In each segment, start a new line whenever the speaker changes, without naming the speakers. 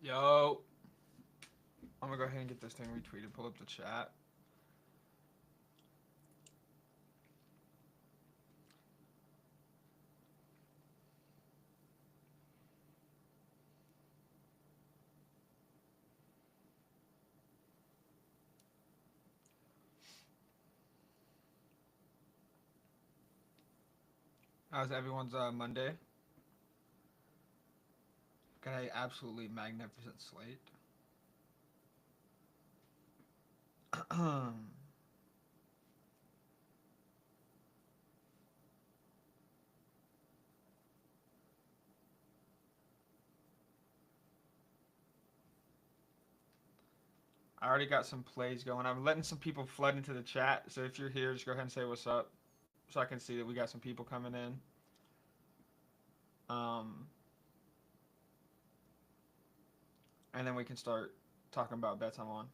Yo, I'm gonna go ahead and get this thing retweeted. Pull up the chat. How's everyone's Monday? Got a absolutely magnificent slate. I already got some plays going. I'm letting some people flood into the chat. So if you're here, just go ahead and say what's up, so I can see that we got some people coming in. Um, and then we can start talking about bets I'm on.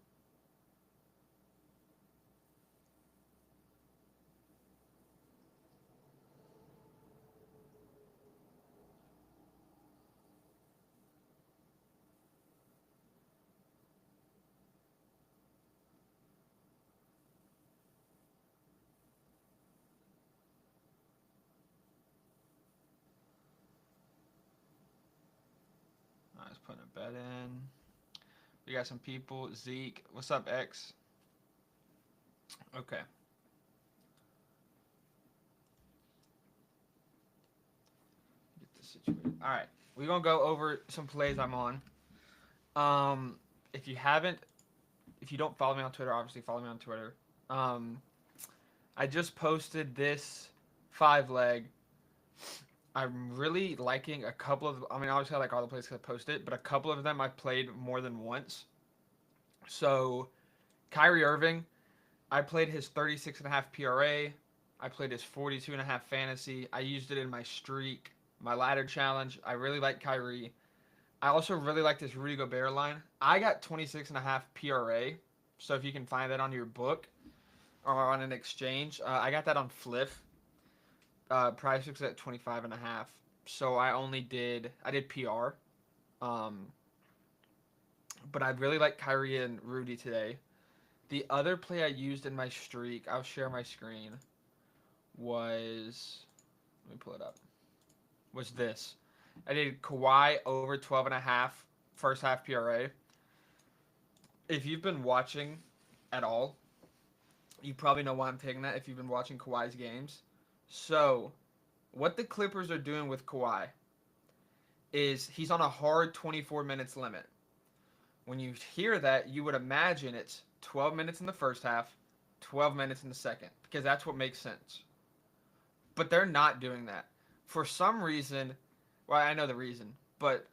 I was putting a bet in. We got some people. Zeke, what's up, X? Okay. Get this situated. All right, we're gonna go over some plays I'm on. If you haven't, if you don't follow me on Twitter, obviously follow me on Twitter. Um, I just posted this 5 leg. I'm really liking a couple of. I mean, obviously I like all the plays I posted, but a couple of them I played more than once. So, Kyrie Irving, I played his 36.5 PRA. I played his 42.5 fantasy. I used it in my streak, my ladder challenge. I really like Kyrie. I also really like this Rudy Gobert line. I got 26.5 PRA. So if you can find that on your book or on an exchange, I got that on Fliff. Price was at 25.5. So I did PR. Um, but I really like Kyrie and Rudy today. The other play I used in my streak, I'll share my screen, was, let me pull it up, was this. I did Kawhi over 12.5 first half PRA. If you've been watching at all, you probably know why I'm taking that if you've been watching Kawhi's games. So, what the Clippers are doing with Kawhi is he's on a hard 24 minutes limit. When you hear that, you would imagine it's 12 minutes in the first half, 12 minutes in the second, because that's what makes sense. But they're not doing that. For some reason, well, I know the reason, but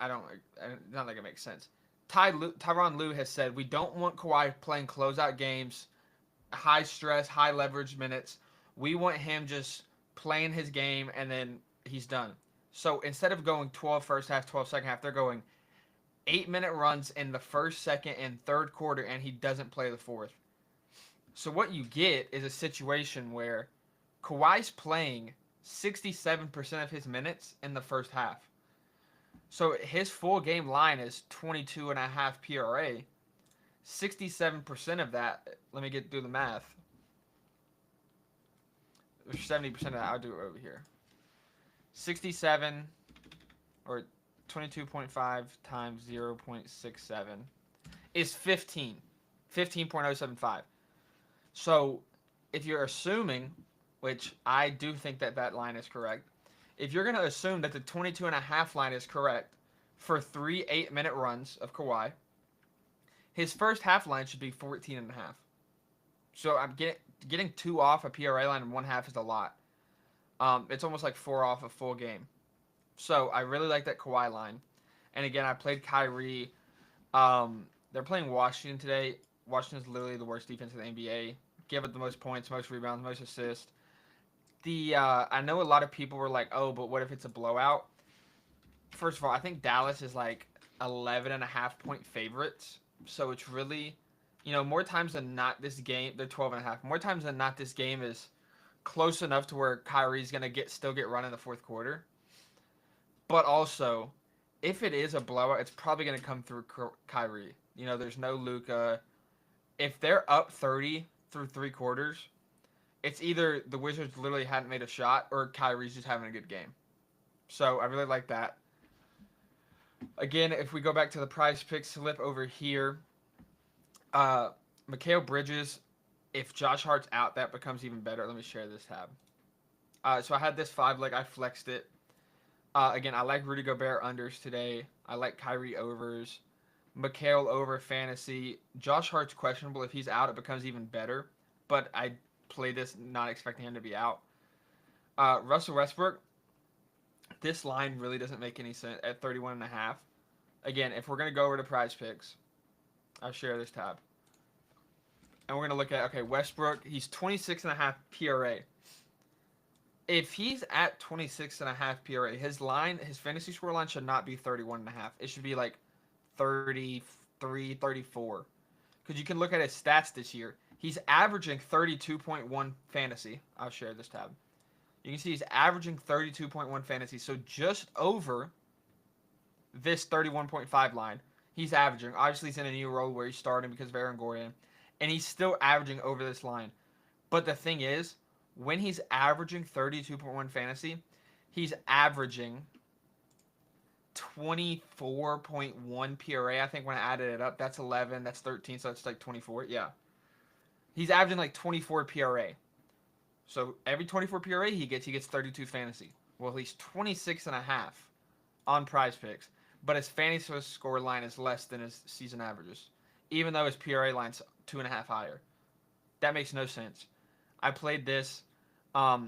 not like it makes sense. Tyronn Lue has said we don't want Kawhi playing closeout games, high stress, high leverage minutes. We want him just playing his game and then he's done. So instead of going 12 first half, 12 second half, they're going 8-minute runs in the first, second, and third quarter, and he doesn't play the fourth. So what you get is a situation where Kawhi's playing 67% of his minutes in the first half. So his full game line is 22.5 PRA. 67% of that, let me do the math. 70% of that, I'll do it over here. 67 or 22.5 times 0.67 is 15.075. So if you're assuming, which I do think that line is correct, if you're going to assume that the 22.5 line is correct for 3 8-minute runs of Kawhi, his first half line should be 14.5. So I'm getting 2 off a PRA line in 1/2 is a lot. It's almost like 4 off a full game. So I really like that Kawhi line. And again, I played Kyrie. They're playing Washington today. Washington's literally the worst defense in the NBA. Give up the most points, most rebounds, most assists. I know a lot of people were like, oh, but what if it's a blowout? First of all, I think Dallas is like 11.5-point favorites. So it's really, more times than not this game, they're 12.5. More times than not this game is close enough to where Kyrie's going to still get run in the fourth quarter. But also, if it is a blowout, it's probably going to come through Kyrie. You know, there's no Luka. If they're up 30 through three quarters, it's either the Wizards literally hadn't made a shot or Kyrie's just having a good game. So I really like that. Again, if we go back to the prize pick slip over here, Mikal Bridges, if Josh Hart's out, that becomes even better. Let me share this tab. So I had this 5 leg. I flexed it. Again, I like Rudy Gobert unders today. I like Kyrie overs. Mikal over fantasy. Josh Hart's questionable. If he's out, it becomes even better. But I play this not expecting him to be out. Russell Westbrook, this line really doesn't make any sense at 31.5. Again, if we're going to go over to prize picks, I'll share this tab. And we're going to look at, okay, Westbrook, he's 26.5 PRA. If he's at 26.5 PRA, his fantasy score line should not be 31.5. It should be like 33, 34. Because you can look at his stats this year. He's averaging 32.1 fantasy. I'll share this tab. You can see he's averaging 32.1 fantasy. So just over this 31.5 line, he's averaging. Obviously, he's in a new role where he's starting because of Aaron Gordon. And he's still averaging over this line. But the thing is, when he's averaging 32.1 fantasy, he's averaging 24.1 PRA. I think when I added it up, that's 11, that's 13, so it's like 24. Yeah. He's averaging like 24 PRA. So every 24 PRA he gets 32 fantasy. Well, he's 26.5 on prize picks, but his fantasy score line is less than his season averages, even though his PRA line's 2.5 higher. That makes no sense. I played this. I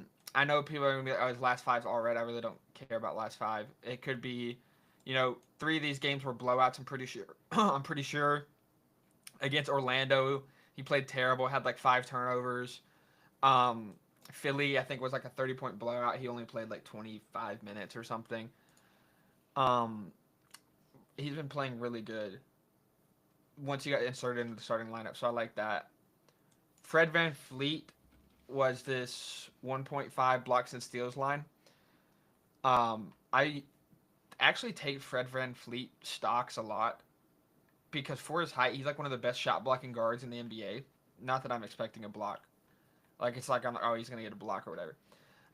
know people are going to be like, oh, his last 5's all right. I really don't care about last 5. It could be, 3 of these games were blowouts, I'm pretty sure. I'm pretty sure. Against Orlando, he played terrible, had like 5 turnovers. Philly, I think, was like a 30-point blowout. He only played like 25 minutes or something. He's been playing really good once he got inserted into the starting lineup, so I like that. Fred VanVleet was this 1.5 blocks and steals line. I actually take Fred VanVleet stocks a lot because for his height, he's like one of the best shot blocking guards in the NBA. Not that I'm expecting a block. Like, it's like, he's going to get a block or whatever.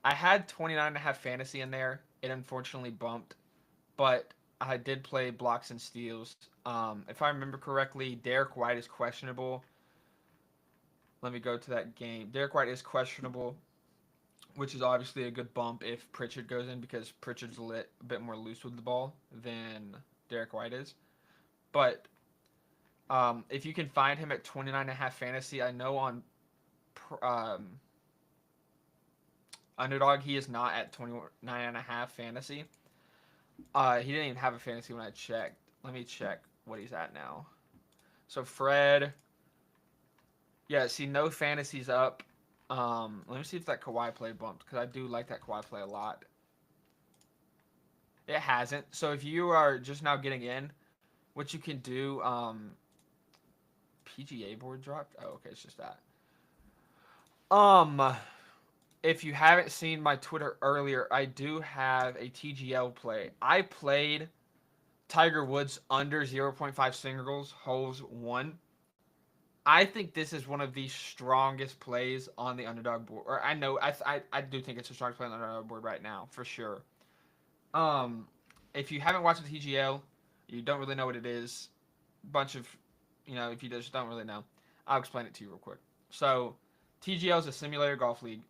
I had 29.5 fantasy in there. It unfortunately bumped, but I did play blocks and steals. If I remember correctly, Derek White is questionable. Let me go to that game. Derek White is questionable, which is obviously a good bump if Pritchard goes in because Pritchard's a bit more loose with the ball than Derek White is. But if you can find him at 29.5 fantasy, I know on Underdog he is not at 29.5 fantasy. He didn't even have a fantasy when I checked. Let me check what he's at now. So Fred... Yeah, see, no fantasies up. Let me see if that Kawhi play bumped, because I do like that Kawhi play a lot. It hasn't. So if you are just now getting in, what you can do, PGA board dropped? Oh, okay, it's just that. If you haven't seen my Twitter earlier, I do have a TGL play. I played Tiger Woods under 0.5 singles, holes 1. I think this is one of the strongest plays on the Underdog board. Or I do think it's the strongest play on the Underdog board right now, for sure. If you haven't watched the TGL, you don't really know what it is. Bunch of, if you just don't really know, I'll explain it to you real quick. So, TGL is a simulator golf league.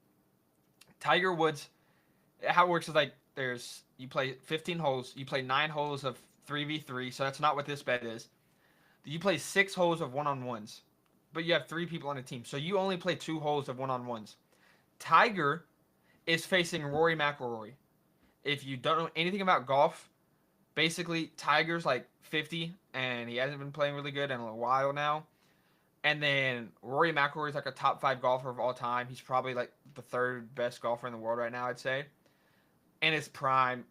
Tiger Woods, how it works is like you play 15 holes, you play 9 holes of 3v3, so that's not what this bet is. You play 6 holes of one-on-ones. But you have 3 people on a team. So you only play 2 holes of one-on-ones. Tiger is facing Rory McIlroy. If you don't know anything about golf, basically Tiger's like 50, and he hasn't been playing really good in a while now. And then Rory McIlroy is like a top 5 golfer of all time. He's probably like the 3rd best golfer in the world right now, I'd say. In his prime,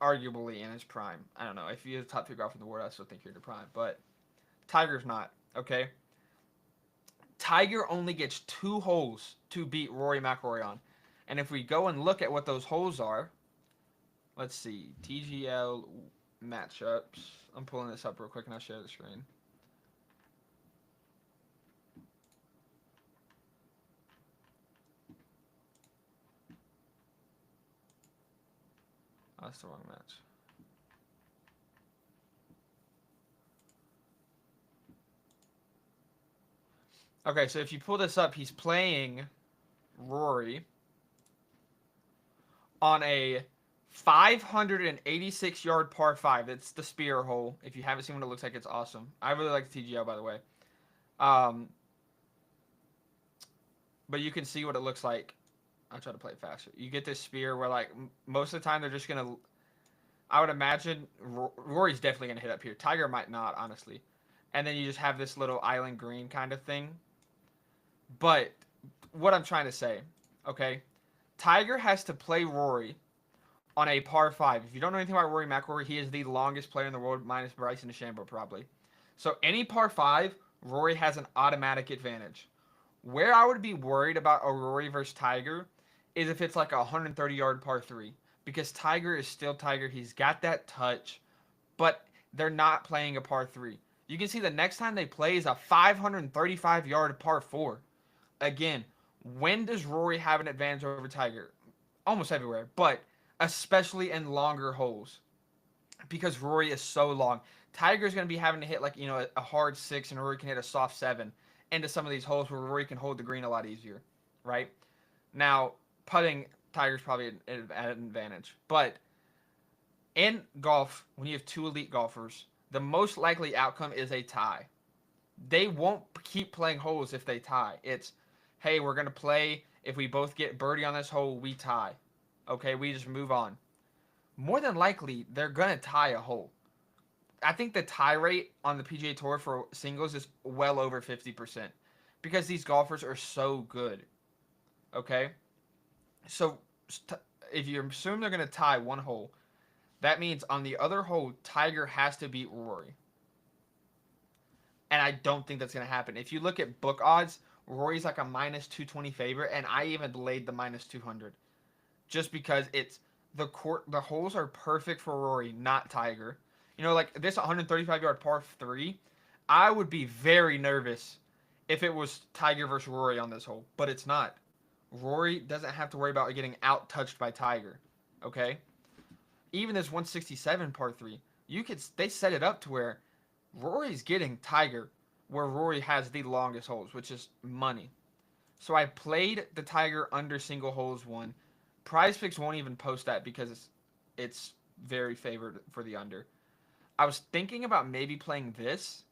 arguably in his prime. I don't know. If you're the top 3 golfer in the world, I still think you're in the prime. But Tiger's not, okay? Tiger only gets 2 holes to beat Rory McIlroy on. And if we go and look at what those holes are, let's see, TGL matchups. I'm pulling this up real quick and I'll share the screen. Oh, that's the wrong match. Okay, so if you pull this up, he's playing Rory on a 586-yard par 5. It's the spear hole. If you haven't seen what it looks like, it's awesome. I really like the TGO, by the way. But you can see what it looks like. I'll try to play it faster. You get this spear where, like, most of the time they're just going to... I would imagine Rory's definitely going to hit up here. Tiger might not, honestly. And then you just have this little island green kind of thing. But what I'm trying to say, okay, Tiger has to play Rory on a par 5. If you don't know anything about Rory McIlroy, he is the longest player in the world, minus Bryson DeChambeau, probably. So any par 5, Rory has an automatic advantage. Where I would be worried about a Rory versus Tiger is if it's like a 130-yard par 3. Because Tiger is still Tiger. He's got that touch. But they're not playing a par 3. You can see the next time they play is a 535-yard par 4. Again, when does Rory have an advantage over Tiger? Almost everywhere. But especially in longer holes. Because Rory is so long. Tiger's going to be having to hit like, a hard 6 and Rory can hit a soft 7 into some of these holes where Rory can hold the green a lot easier, right? Now, putting, Tiger's probably at an advantage. But in golf, when you have two elite golfers, the most likely outcome is a tie. They won't keep playing holes if they tie. It's, hey, we're going to play. If we both get birdie on this hole, we tie. Okay, we just move on. More than likely, they're going to tie a hole. I think the tie rate on the PGA Tour for singles is well over 50% because these golfers are so good. Okay? So if you assume they're going to tie one hole, that means on the other hole, Tiger has to beat Rory. And I don't think that's going to happen. If you look at book odds, Rory's like a minus 220 favorite, and I even laid the minus 200. Just because it's the holes are perfect for Rory, not Tiger. Like this 135-yard par 3, I would be very nervous if it was Tiger versus Rory on this hole, but it's not. Rory doesn't have to worry about getting out-touched by Tiger, okay? Even this 167 par 3, they set it up to where Rory's getting Tiger where Rory has the longest holes, which is money. So I played the Tiger under single holes one. Prize Picks won't even post that because it's very favored for the under. I was thinking about maybe playing this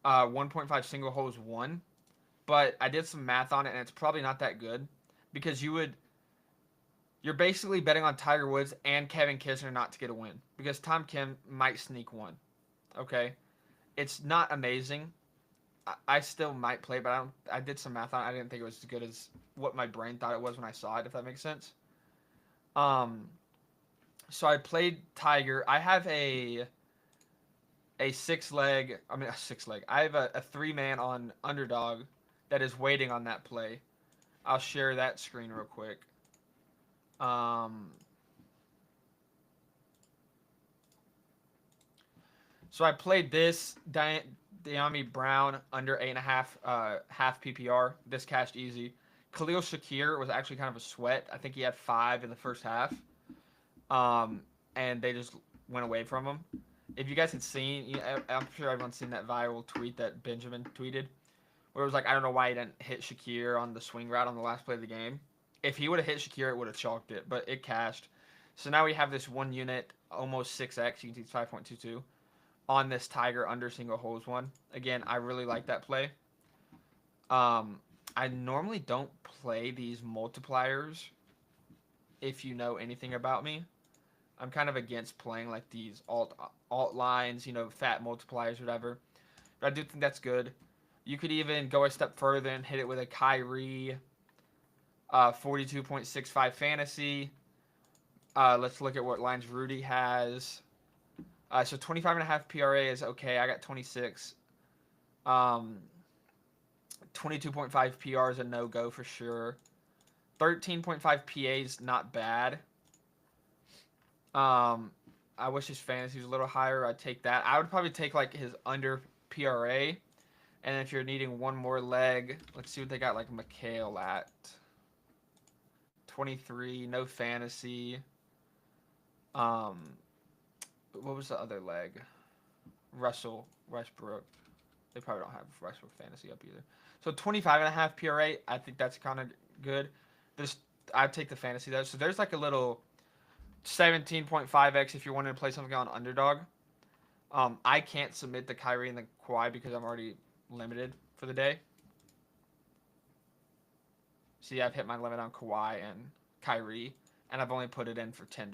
1.5 single holes 1, but I did some math on it and it's probably not that good because you're basically betting on Tiger Woods and Kevin Kisner not to get a win because Tom Kim might sneak one. Okay, it's not amazing. I still might play, but I did some math on it. I didn't think it was as good as what my brain thought it was when I saw it, if that makes sense. So I played Tiger. I have a 6-leg. I have a 3-man on Underdog that is waiting on that play. I'll share that screen real quick. So I played this De'Ami Brown under 8.5 half PPR. This cashed easy. Khalil Shakir was actually kind of a sweat. I think he had 5 in the first half. And they just went away from him. If you guys had seen, I'm sure everyone's seen that viral tweet that Benjamin tweeted, where it was like, I don't know why he didn't hit Shakir on the swing route on the last play of the game. If he would have hit Shakir, it would have chalked it, but it cashed. So now we have this one unit, almost 6x, you can see it's 5.22, on this Tiger under single holes one. Again, I really like that play. I normally don't play these multipliers if you know anything about me. I'm kind of against playing like these alt lines, fat multipliers, whatever. But I do think that's good. You could even go a step further and hit it with a Kyrie 42.65 fantasy. Let's look at what lines Rudy has. So 25.5 PRA is okay. I got 26. 22.5 PR is a no-go for sure. 13.5 PA is not bad. I wish his fantasy was a little higher. I'd take that. I would probably take like his under PRA. And if you're needing one more leg, let's see what they got like McHale at. 23, no fantasy. What was the other leg? Russell Westbrook. They probably don't have Westbrook fantasy up either. So 25.5 PRA, I think that's kind of good. I'd take the fantasy though. So there's like a little 17.5x if you wanted to play something on underdog. I can't submit the Kyrie and the Kawhi because I'm already limited for the day. See, I've hit my limit on Kawhi and Kyrie, and I've only put it in for $10.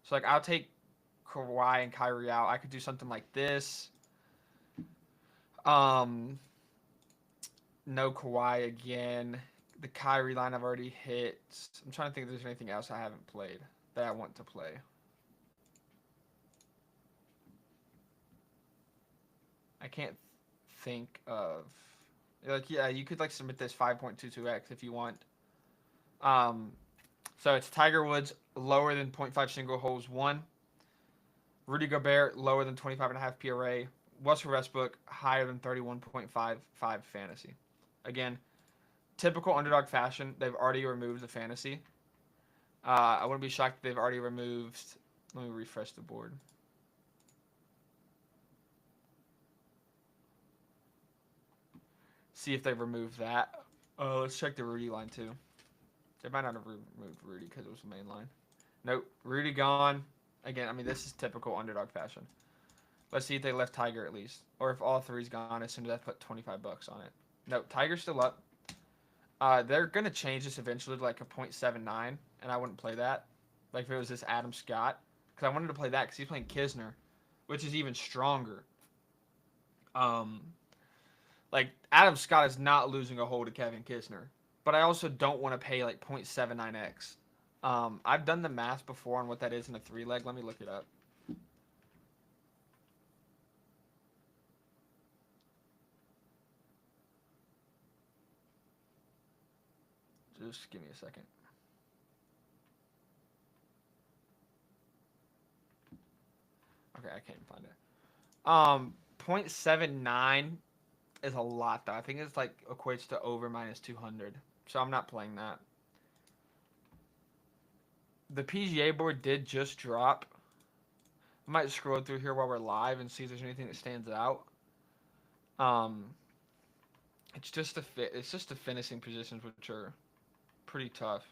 So like, I'll take Kawhi and Kyrie out. I could do something like this. No Kawhi again. The Kyrie line I've already hit. I'm trying to think if there's anything else I haven't played that I want to play. I can't think of, like, yeah, you could like submit this 5.22x if you want. So it's Tiger Woods lower than 0.5 single holes 1. Rudy Gobert lower than 25.5 PRA. Russell Westbrook higher than 31.55 fantasy. Again, typical underdog fashion. They've already removed the fantasy. I wouldn't be shocked if they've already removed. Let me refresh the board. See if they've removed that. Let's check the Rudy line too. They might not have removed Rudy because it was the main line. Nope, Rudy gone. Again, I mean, this is typical underdog fashion. Let's see if they left Tiger at least. Or if all three's gone as soon as I put 25 bucks on it. Nope, Tiger's still up. They're going to change this eventually to like a 0.79, and I wouldn't play that. Like if it was this Adam Scott. Because I wanted to play that because he's playing Kisner, which is even stronger. Like, Adam Scott is not losing a hole to Kevin Kisner. But I also don't want to pay like 0.79x. I've done the math before on what that is in a 3-leg. Let me look it up. Just give me a second. Okay, I can't find it. 0.79 is a lot, though. I think it's like equates to over minus 200. So I'm not playing that. The PGA board did just drop. I might scroll through here while we're live and see if there's anything that stands out. It's just the finishing positions, which are pretty tough.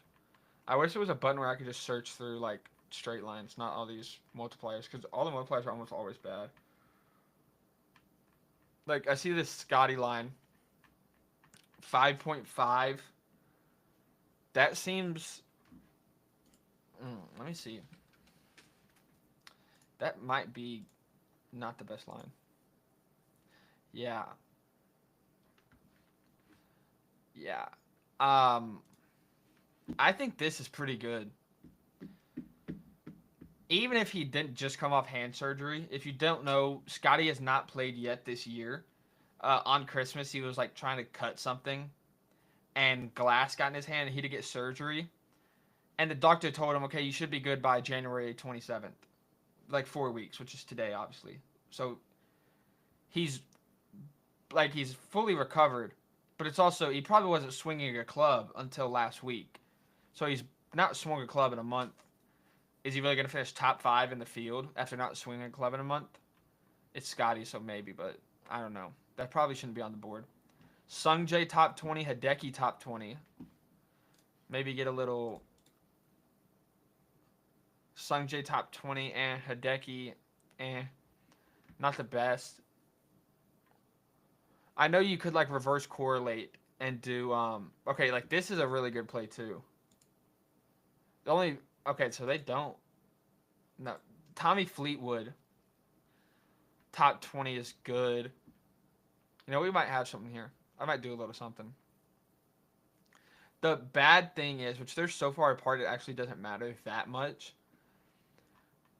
I wish there was a button where I could just search through like straight lines, not all these multipliers, because all the multipliers are almost always bad. Like I see this Scotty line, 5.5. That seems. Let me see. That might be not the best line. Yeah. Yeah. I think this is pretty good. Even if he didn't just come off hand surgery, if you don't know, Scotty has not played yet this year. On Christmas, he was like trying to cut something, and glass got in his hand, and he had to get surgery. And the doctor told him, okay, you should be good by January 27th. Like 4 weeks, which is today, obviously. So he's fully recovered, but it's also, he probably wasn't swinging a club until last week. So he's not swung a club in a month. Is he really going to finish top 5 in the field after not swinging a club in a month? It's Scotty, so maybe, but I don't know. That probably shouldn't be on the board. Sung Jae top 20, Hideki top 20. Maybe get a little Sung Jae top 20 and Hideki, not the best. I know you could like reverse correlate and do okay, like this is a really good play too. Okay, so they don't. No, Tommy Fleetwood top 20 is good. You know, we might have something here. I might do a little something. The bad thing is, which they're so far apart, it actually doesn't matter that much.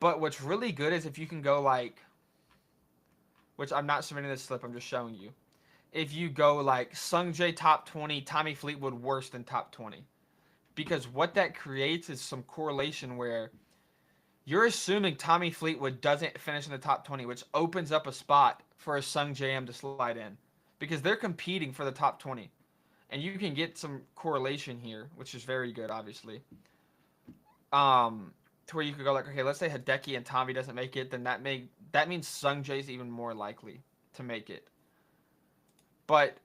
But what's really good is if you can go like, which I'm not submitting this slip, I'm just showing you. If you go like Sung Jae top 20, Tommy Fleetwood worse than top 20. Because what that creates is some correlation where You're assuming Tommy Fleetwood doesn't finish in the top 20, which opens up a spot for a Sung JM to slide in. Because they're competing for the top 20. And you can get some correlation here, which is very good, obviously. To where you could go like, okay, let's say Hideki and Tommy doesn't make it, then that means Sung Jae's even more likely to make it. But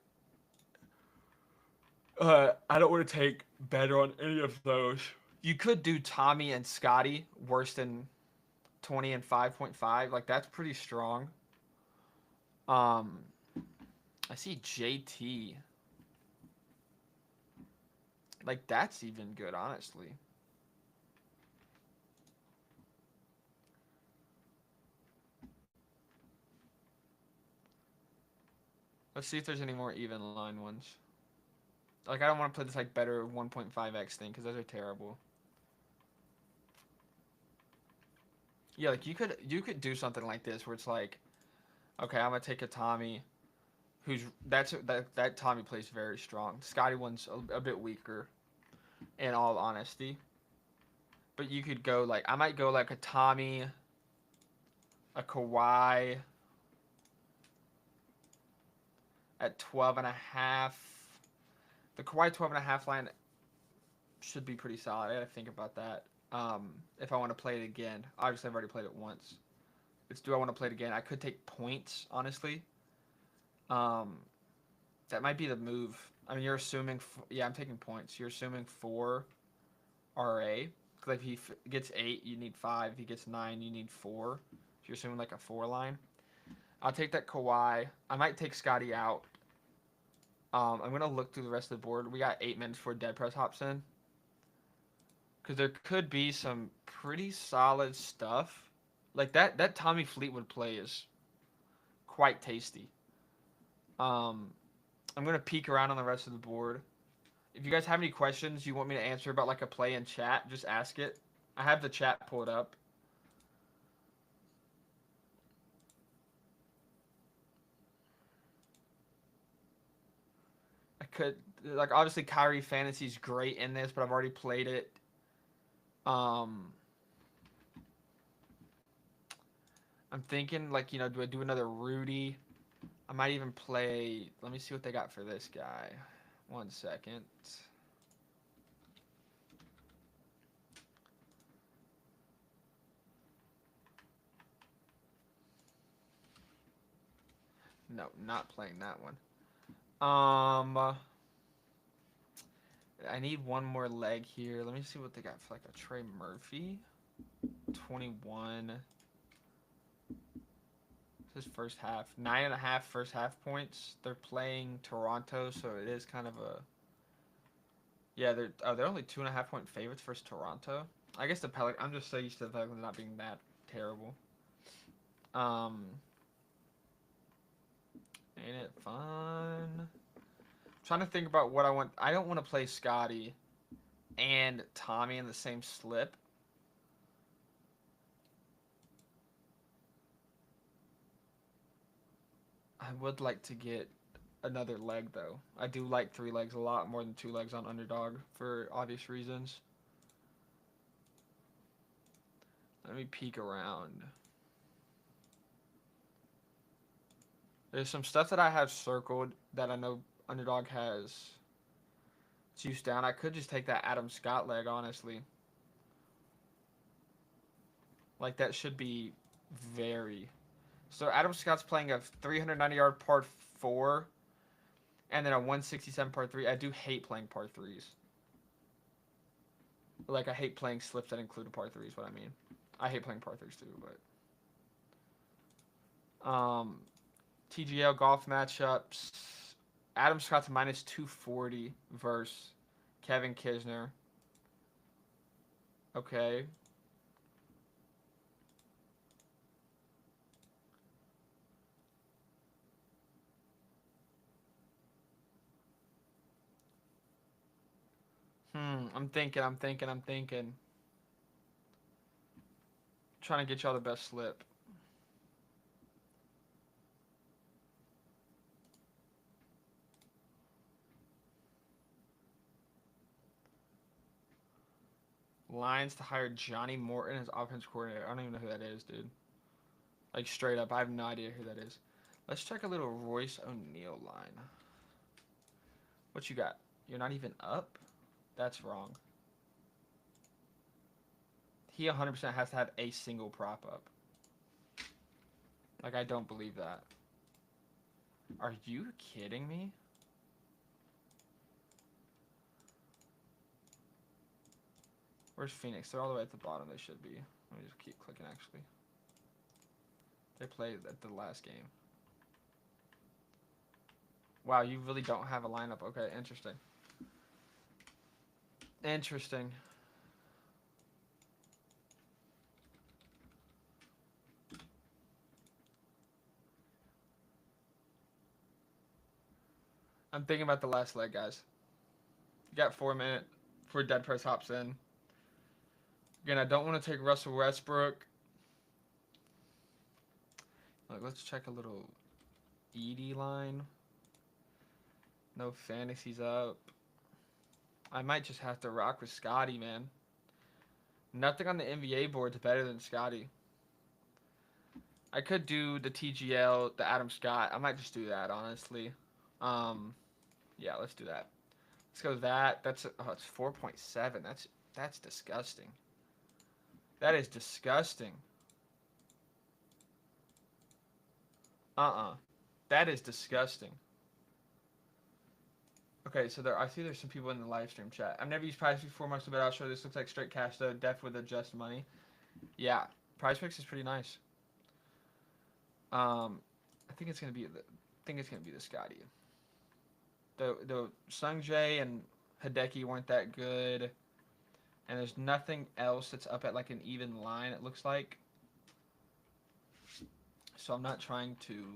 I don't want to take better on any of those. You could do Tommy and Scotty worse than 20 and 5.5. Like, that's pretty strong. I see JT. Like, that's even good, honestly. Let's see if there's any more even line ones. Like, I don't want to play this, like, better 1.5x thing, because those are terrible. Yeah, like, you could do something like this, where it's like, okay, I'm going to take a Tommy, that Tommy plays very strong. Scotty one's a bit weaker, in all honesty. But you could go, like, I might go, like, a Tommy, a Kawhi, at 12.5. The Kawhi 12.5 line should be pretty solid. I gotta think about that. If I want to play it again, obviously I've already played it once. Do I want to play it again? I could take points, honestly. That might be the move. I mean, you're assuming. Yeah, I'm taking points. You're assuming 4 RA. Because if he gets 8, you need 5. If he gets 9, you need 4. So you're assuming like a 4 line. I'll take that Kawhi. I might take Scotty out. I'm going to look through the rest of the board. We got 8 minutes before Dead Press hops in. Because there could be some pretty solid stuff. Like, that Tommy Fleetwood play is quite tasty. I'm going to peek around on the rest of the board. If you guys have any questions you want me to answer about, like, a play in chat, just ask it. I have the chat pulled up. I could, like, obviously Kyrie Fantasy's great in this, but I've already played it. I'm thinking, like, you know, do I do another Rudy? I might even play, let me see what they got for this guy. 1 second. No, not playing that one. I need one more leg here. Let me see what they got for, like, a Trey Murphy. 21. This is first half. 9.5 first half points. They're playing Toronto, so it is kind of a... Yeah, they're only 2.5 point favorites versus Toronto. I guess the Pelicans... I'm just so used to the Pelicans not being that terrible. Ain't it fun? I'm trying to think about what I want. I don't want to play Scotty and Tommy in the same slip. I would like to get another leg, though. I do like 3 legs a lot more than 2 legs on Underdog for obvious reasons. Let me peek around. There's some stuff that I have circled that I know Underdog has juiced down. I could just take that Adam Scott leg, honestly. Like, that should be very... So Adam Scott's playing a 390-yard par 4 and then a 167 par 3. I do hate playing par 3s. Like, I hate playing slips that include a par 3 is what I mean. I hate playing par 3s too, but... TGL golf matchups. Adam Scott's minus 240 versus Kevin Kisner. Okay. I'm thinking. Trying to get y'all the best slip. Lions to hire Johnny Morton as offense coordinator. I don't even know who that is, dude. Like, straight up, I have no idea who that is. Let's check a little Royce O'Neal line. What you got? You're not even up? That's wrong. He 100% has to have a single prop up. Like, I don't believe that. Are you kidding me? Where's Phoenix? They're all the way at the bottom. They should be. Let me just keep clicking, actually. They played at the last game. Wow, you really don't have a lineup. Okay, interesting. Interesting. I'm thinking about the last leg, guys. You got 4 minutes before Dead Press hops in. Again, I don't want to take Russell Westbrook. Like, let's check a little Edie line. No fantasies up. I might just have to rock with Scotty, man. Nothing on the NBA board is better than Scotty. I could do the TGL, the Adam Scott. I might just do that, honestly. Yeah, let's do that. Let's go with that. That's it's 4.7. That's disgusting. That is disgusting. That is disgusting. Okay, so I see there's some people in the live stream chat. I've never used Prize before, much but I'll show this looks like straight cash though, def with adjust money. Yeah, Prize Picks is pretty nice. I think it's gonna be the Scotty. The Sung Jae and Hideki weren't that good, and there's nothing else that's up at like an even line. It looks like. So I'm not trying to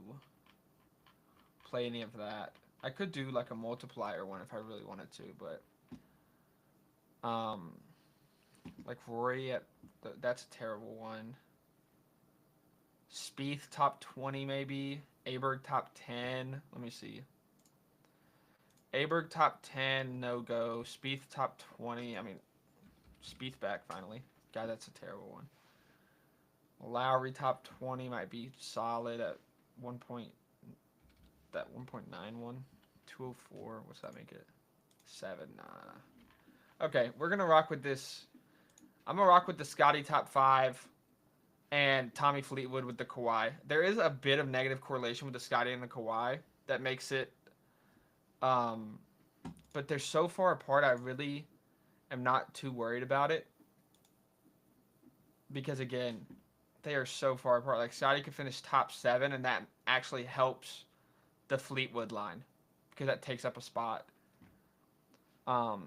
play any of that. I could do like a multiplier one if I really wanted to, but like Rory that's a terrible one. Spieth top 20 maybe. Aberg top 10. Let me see. Aberg top 10, no go. Spieth top 20. I mean, Spieth back finally. God, that's a terrible one. Lowry top 20 might be solid at 1.91. 204. What's that make it? 7. Nah. Okay, we're gonna rock with this. I'm gonna rock with the Scotty top 5 and Tommy Fleetwood with the Kawhi. There is a bit of negative correlation with the Scotty and the Kawhi that makes it. But they're so far apart. I really am not too worried about it because again, they are so far apart. Like Scotty could finish top 7, and that actually helps the Fleetwood line because that takes up a spot. Let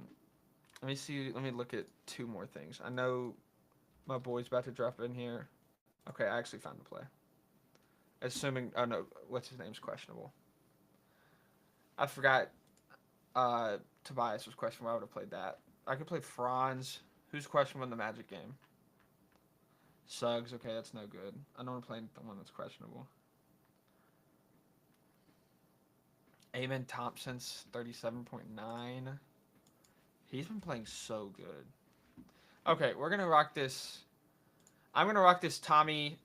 me see. Let me look at 2 more things. I know my boy's about to drop in here. Okay, I actually found the play. Assuming, oh no, what's his name's questionable. I forgot. Tobias was questionable. I would have played that. I could play Franz. Who's questionable in the Magic game? Suggs. Okay, that's no good. I don't want to play the one that's questionable. Amen Thompson's 37.9. He's been playing so good. Okay, we're gonna rock this. I'm gonna rock this Tommy,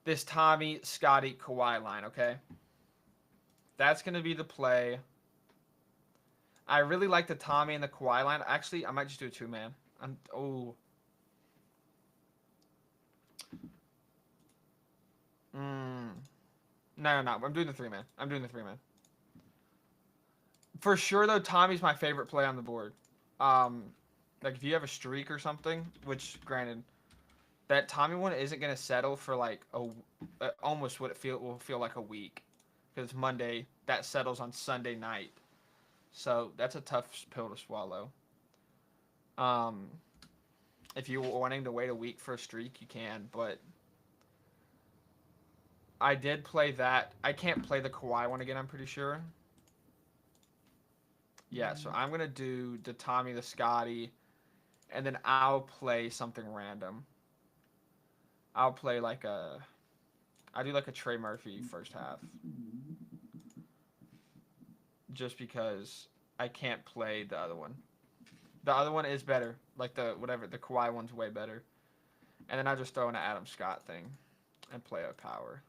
Scotty, Kawhi line. Okay, that's gonna be the play. I really like the Tommy and the Kawhi line. Actually, I might just do a 2-man. No. I'm doing the 3-man. For sure, though, Tommy's my favorite play on the board. Like, if you have a streak or something, which, granted, that Tommy one isn't going to settle for, like, almost what will feel like a week. Because Monday, that settles on Sunday night. So, that's a tough pill to swallow. If you're wanting to wait a week for a streak, you can, but I did play that. I can't play the Kawhi one again, I'm pretty sure. Yeah, so I'm going to do the Tommy, the Scotty, and then I'll play something random. I'll play like I do like a Trey Murphy first half. Just because I can't play the other one. The other one is better. Like the Kawhi one's way better. And then I just throw in an Adam Scott thing and player power.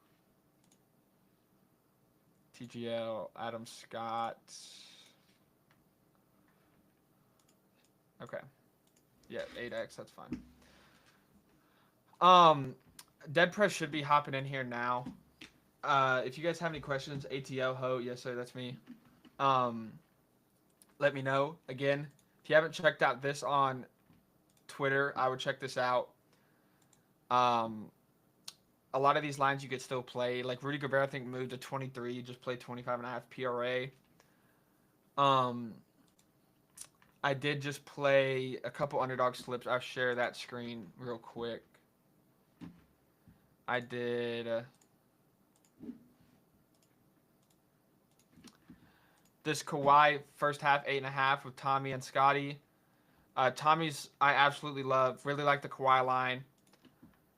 TGL, Adam Scott. Okay. Yeah, 8x, that's fine. Dead Press should be hopping in here now. If you guys have any questions, ATL Ho, yes sir, that's me. Let me know. Again, if you haven't checked out this on Twitter, I would check this out. A lot of these lines you could still play. Like Rudy Gobert, I think moved to 23. You just played 25.5 PRA. I did just play a couple underdog slips. I'll share that screen real quick. I did this Kawhi first half 8.5 with Tommy and Scotty. Tommy's I absolutely love. Really like the Kawhi line.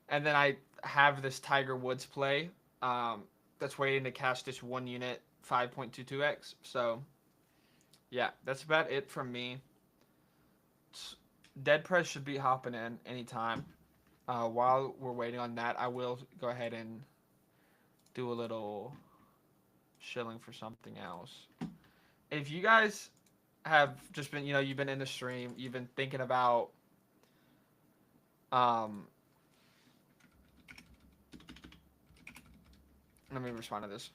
And then I have this Tiger Woods play that's waiting to cash this 1 unit 5.22x. So, yeah, that's about it from me. Dead Press should be hopping in anytime. While we're waiting on that, I will go ahead and do a little shilling for something else. If you guys have just been, you've been in the stream, you've been thinking about let me respond to this.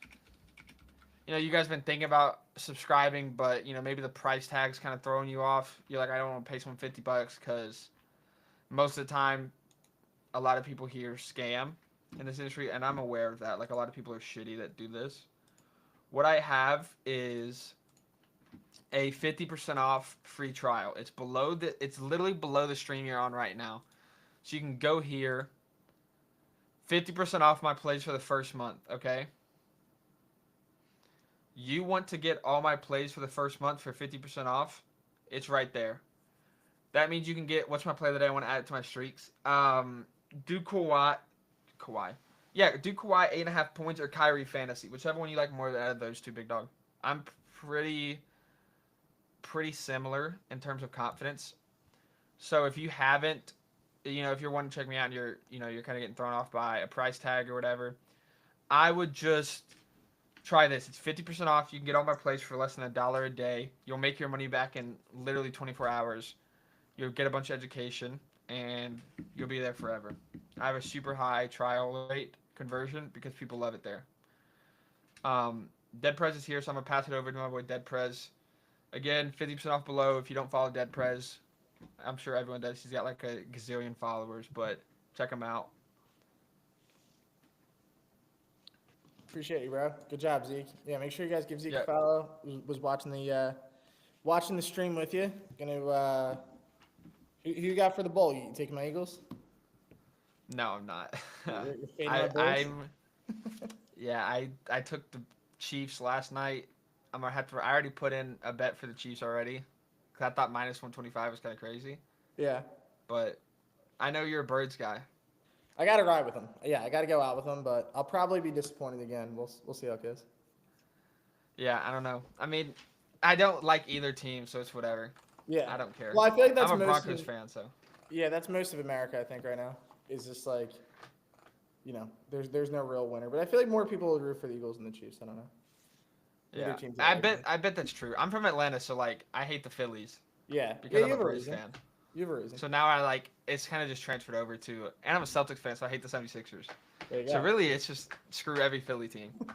You guys been thinking about subscribing, but maybe the price tag's kind of throwing you off. You're like, I don't want to pay someone $50 because most of the time, a lot of people here scam in this industry, and I'm aware of that. Like a lot of people are shitty that do this. What I have is a 50% off free trial. It's literally below the stream you're on right now. So you can go here. 50% off my plays for the first month, okay? You want to get all my plays for the first month for 50% off? It's right there. That means you can get, what's my play that I want to add it to my streaks? Do Kawhi. Yeah, do Kawhi 8.5 points or Kyrie fantasy, whichever one you like more out of those two, big dog. I'm pretty similar in terms of confidence. So if you haven't, if you're wanting to check me out and you're kind of getting thrown off by a price tag or whatever, I would just try this. It's 50% off. You can get all my plays for less than $1 a day. You'll make your money back in literally 24 hours. You'll get a bunch of education, and you'll be there forever. I have a super high trial rate conversion because people love it there. Dead Prez is here, so I'm going to pass it over to my boy Dead Prez. Again, 50% off below if you don't follow Dead Prez. I'm sure everyone does. He's got like a gazillion followers, but check him out.
Appreciate you, bro. Good job, Zeke. Yeah, make sure you guys give Zeke a follow. Was watching the stream with you. Gonna who you got for the bowl? You taking my Eagles?
No, I'm not.
You're fading my boys?
I took the Chiefs last night. I'm gonna have to. I already put in a bet for the Chiefs already. Cause I thought minus 125 was kind of crazy.
Yeah.
But I know you're a Birds guy.
I got to ride with them. Yeah, I got to go out with them, but I'll probably be disappointed again. We'll see how it goes.
Yeah, I don't know. I mean, I don't like either team, so it's whatever.
Yeah.
I don't care.
Well, I feel like that's
I'm a Broncos fan, so.
Yeah, that's most of America, I think, right now. Is just like, there's no real winner. But I feel like more people would root for the Eagles than the Chiefs. I don't know.
Yeah, I bet that's true. I'm from Atlanta, so like I hate the Phillies.
Yeah,
because I'm a Braves fan.
You have a reason.
So now it's kind of just transferred over to, and I'm a Celtics fan, so I hate the 76ers.
There you
so
go.
really, it's just screw every Philly team. All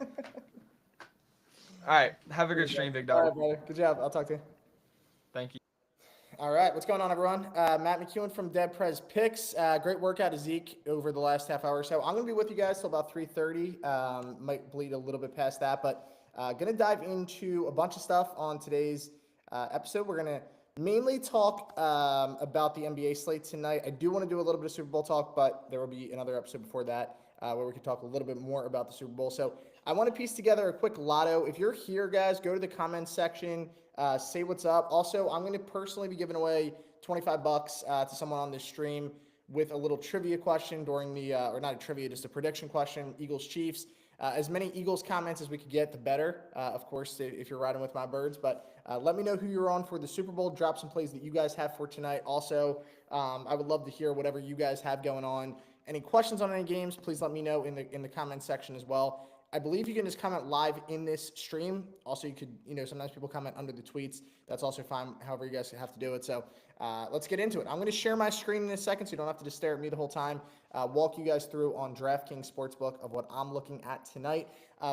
right, have a good stream, big dog.
All right, brother. Good job. I'll talk to you.
Thank you.
All right, what's going on, everyone? Matt McEwen from Dead Prez Picks. Great workout of Zeke over the last half hour or so. I'm going to be with you guys till about 3:30. Might bleed a little bit past that, but going to dive into a bunch of stuff on today's episode. We're going to mainly talk about the NBA slate tonight. I do want to do a little bit of Super Bowl talk, but there will be another episode before that where we can talk a little bit more about the Super Bowl. So I want to piece together a quick lotto. If you're here, guys, go to the comments section. Say what's up. Also, I'm going to personally be giving away $25 to someone on this stream with a little trivia question during the, or not a trivia, just a prediction question, Eagles Chiefs. As many Eagles comments as we could get, the better. Of course, if you're riding with my birds. But let me know who you're on for the Super Bowl. Drop some plays that you guys have for tonight. Also, I would love to hear whatever you guys have going on. Any questions on any games, please let me know in the comments section as well. I believe you can just comment live in this stream. Also, you could, sometimes people comment under the tweets. That's also fine, however you guys have to do it. So let's get into it. I'm going to share my screen in a second so you don't have to just stare at me the whole time. Walk you guys through on DraftKings Sportsbook of what I'm looking at tonight.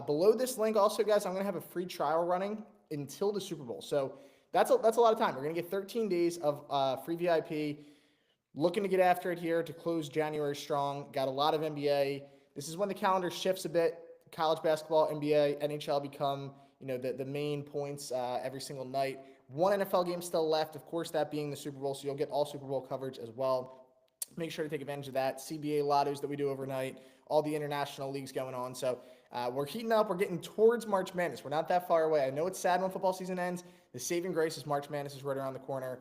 Below this link also, guys, I'm going to have a free trial running until the Super Bowl. So that's a lot of time. We're going to get 13 days of free VIP. Looking to get after it here to close January strong. Got a lot of NBA. This is when the calendar shifts a bit. College basketball, NBA, NHL become, the main points every single night. One NFL game still left, of course, that being the Super Bowl, so you'll get all Super Bowl coverage as well. Make sure to take advantage of that. CBA lottos that we do overnight, all the international leagues going on. So we're heating up. We're getting towards March Madness. We're not that far away. I know it's sad when football season ends. The saving grace is March Madness is right around the corner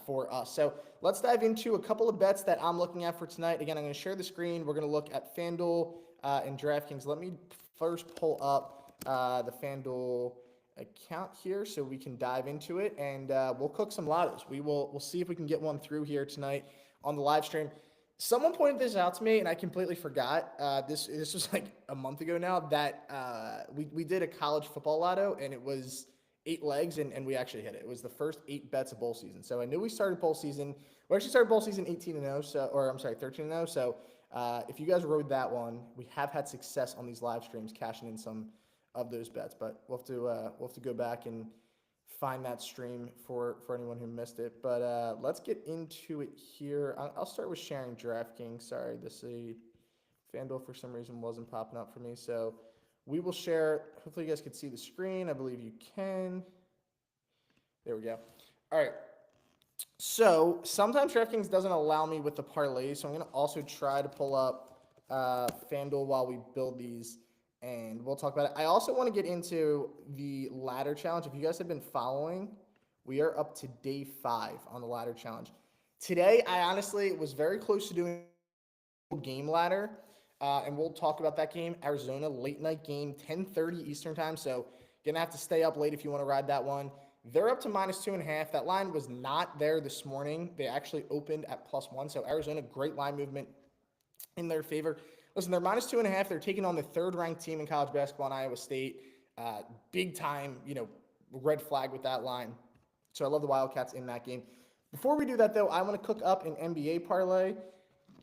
for us. So let's dive into a couple of bets that I'm looking at for tonight. Again, I'm going to share the screen. We're going to look at FanDuel and DraftKings. Let me first pull up the FanDuel account here so we can dive into it, and we'll cook some lottos. We'll see if we can get one through here tonight on the live stream. Someone pointed this out to me, and I completely forgot. This was like a month ago now that we did a college football lotto, and it was 8 legs, and we actually hit it. It was the first 8 bets of bowl season. So I knew we started bowl season. We actually started bowl season 18-0, 13-0. So if you guys rode that one, we have had success on these live streams cashing in some of those bets. But we'll have to go back and find that stream for anyone who missed it. But let's get into it here. I'll start with sharing DraftKings. Sorry, FanDuel for some reason wasn't popping up for me. So we will share. Hopefully you guys can see the screen. I believe you can. There we go. All right. So sometimes DraftKings doesn't allow me with the parlays, so I'm going to also try to pull up FanDuel while we build these, and we'll talk about it. I also want to get into the ladder challenge. If you guys have been following, we are up to day 5 on the ladder challenge. Today, I honestly was very close to doing a game ladder, and we'll talk about that game. Arizona, late night game, 10:30 Eastern time, so going to have to stay up late if you want to ride that one. They're up to -2.5. That line was not there this morning. They actually opened at +1. So Arizona, great line movement in their favor. Listen, they're -2.5. They're taking on the 3rd-ranked team in college basketball in Iowa State. Big time, red flag with that line. So I love the Wildcats in that game. Before we do that, though, I want to cook up an NBA parlay.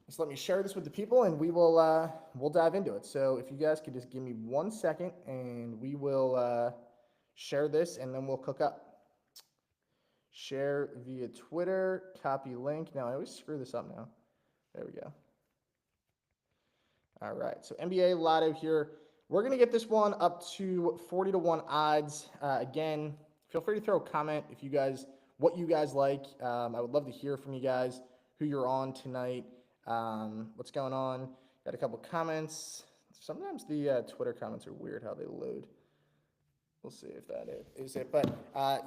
Just let me share this with the people, and we'll dive into it. So if you guys could just give me 1 second, and we will share this, and then we'll cook up. Share via Twitter, copy link. Now, I always screw this up now. There we go. All right, so NBA Lotto here. We're going to get this one up to 40-1 odds. Again, feel free to throw a comment what you guys like. I would love to hear from you guys, who you're on tonight, what's going on. Got a couple comments. Sometimes the Twitter comments are weird how they load. We'll see if that is it. But,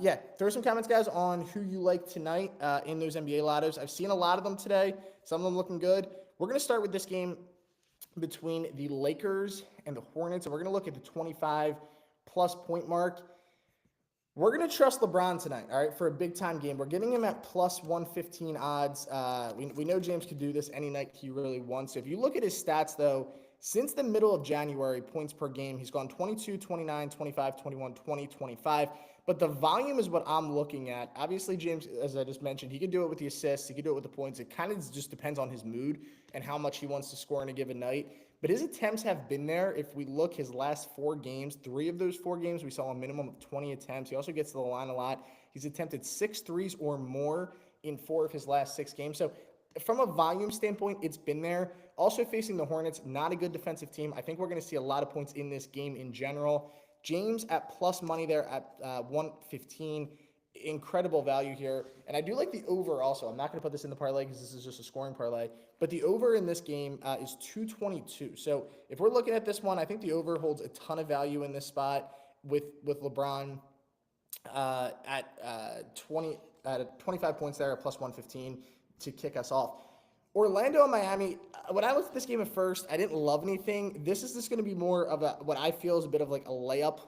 yeah, throw some comments, guys, on who you like tonight in those NBA lottos. I've seen a lot of them today. Some of them looking good. We're going to start with this game between the Lakers and the Hornets, and we're going to look at the 25-plus point mark. We're going to trust LeBron tonight, all right, for a big-time game. We're getting him at +115 odds. We know James could do this any night he really wants. So if you look at his stats, though, since the middle of January, points per game, he's gone 22, 29, 25, 21, 20, 25. But the volume is what I'm looking at. Obviously, James, as I just mentioned, he could do it with the assists. He could do it with the points. It kind of just depends on his mood and how much he wants to score in a given night. But his attempts have been there. If we look his last 4 games, 3 of those 4 games, we saw a minimum of 20 attempts. He also gets to the line a lot. He's attempted 6 threes or more in 4 of his last 6 games. So from a volume standpoint, it's been there. Also facing the Hornets, not a good defensive team. I think we're going to see a lot of points in this game in general. James at plus money there at 115. Incredible value here. And I do like the over also. I'm not going to put this in the parlay because this is just a scoring parlay. But the over in this game is 222. So if we're looking at this one, I think the over holds a ton of value in this spot with LeBron at 25 points there at plus 115 to kick us off. Orlando and Miami, when I looked at this game at first, I didn't love anything. This is just going to be more of what I feel is a bit of like a layup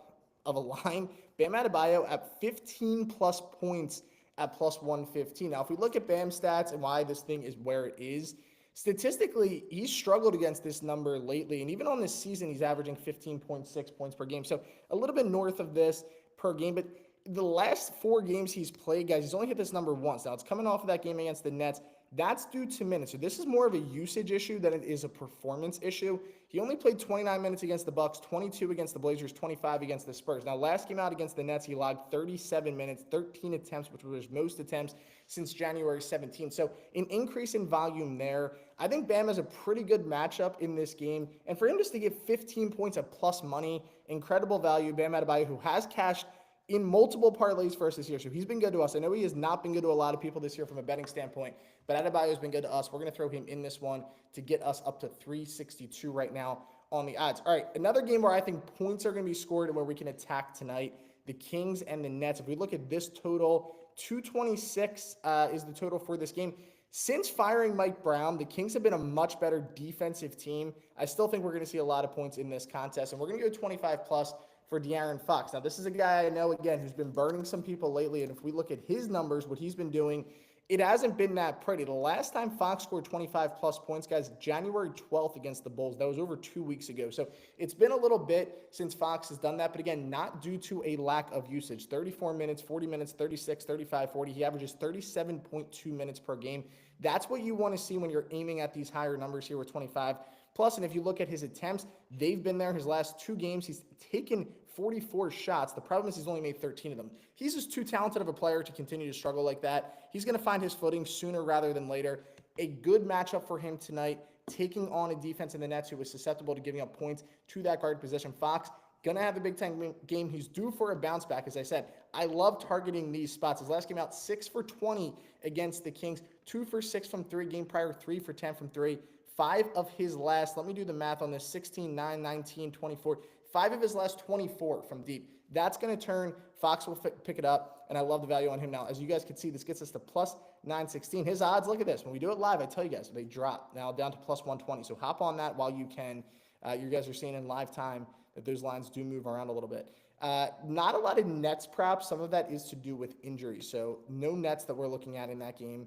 of a line. Bam Adebayo at 15 plus points at plus 115. Now, if we look at Bam stats and why this thing is where it is, statistically, he's struggled against this number lately. And even on this season, he's averaging 15.6 points per game. So a little bit north of this per game. But the last 4 games he's played, guys, he's only hit this number once. Now, it's coming off of that game against the Nets. That's due to minutes. So this is more of a usage issue than it is a performance issue. He only played 29 minutes against the Bucks, 22 against the Blazers, 25 against the Spurs. Now, last game out against the Nets, he logged 37 minutes, 13 attempts, which was most attempts since January 17th. So an increase in volume there. I think Bam has a pretty good matchup in this game. And for him just to get 15 points at plus money, incredible value. Bam Adebayo, who has cashed in multiple parlays for us this year. So he's been good to us. I know he has not been good to a lot of people this year from a betting standpoint, but Adebayo has been good to us. We're going to throw him in this one to get us up to 362 right now on the odds. All right, another game where I think points are going to be scored and where we can attack tonight, the Kings and the Nets. If we look at this total, 226 is the total for this game. Since firing Mike Brown, the Kings have been a much better defensive team. I still think we're going to see a lot of points in this contest, and we're going to go 25 plus for De'Aaron Fox. Now, this is a guy I know, again, who's been burning some people lately, and if we look at his numbers, what he's been doing, it hasn't been that pretty. The last time Fox scored 25 plus points, guys, January 12th against the Bulls. That was over 2 weeks ago. So it's been a little bit since Fox has done that, but again, not due to a lack of usage. 34 minutes, 40 minutes, 36, 35, 40. He averages 37.2 minutes per game. That's what you want to see when you're aiming at these higher numbers here with 25 plus. And if you look at his attempts, they've been there. His last 2 games, he's taken 44 shots. The problem is he's only made 13 of them. He's just too talented of a player to continue to struggle like that. He's going to find his footing sooner rather than later. A good matchup for him tonight, taking on a defense in the Nets who was susceptible to giving up points to that guard position. Fox going to have a big time game. He's due for a bounce back. As I said, I love targeting these spots. His last game out, 6 for 20 against the Kings, 2 for 6 from 3. Game prior, 3 for 10 from 3. 5 of his last, let me do the math on this, 16, 9, 19, 24. 5 of his last 24 from deep. That's going to turn. Fox will pick it up, and I love the value on him now. As you guys can see, this gets us to plus 916. His odds, look at this. When we do it live, I tell you guys, they drop now down to plus 120. So hop on that while you can. You guys are seeing in live time that those lines do move around a little bit. Not a lot of Nets props. Some of that is to do with injuries. So no Nets that we're looking at in that game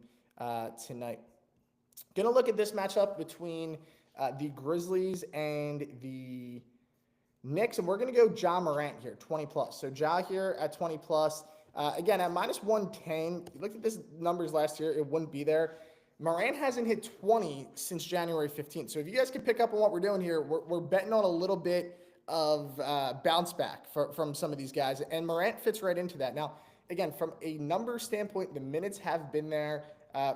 tonight. Going to look at this matchup between the Grizzlies and the Knicks, and we're going to go Ja Morant here, 20 plus. So Ja here at 20 plus. Again, at minus 110, you looked at this numbers last year, it wouldn't be there. Morant hasn't hit 20 since January 15th. So if you guys can pick up on what we're doing here, we're betting on a little bit of bounce back from some of these guys, and Morant fits right into that. Now, again, from a number standpoint, the minutes have been there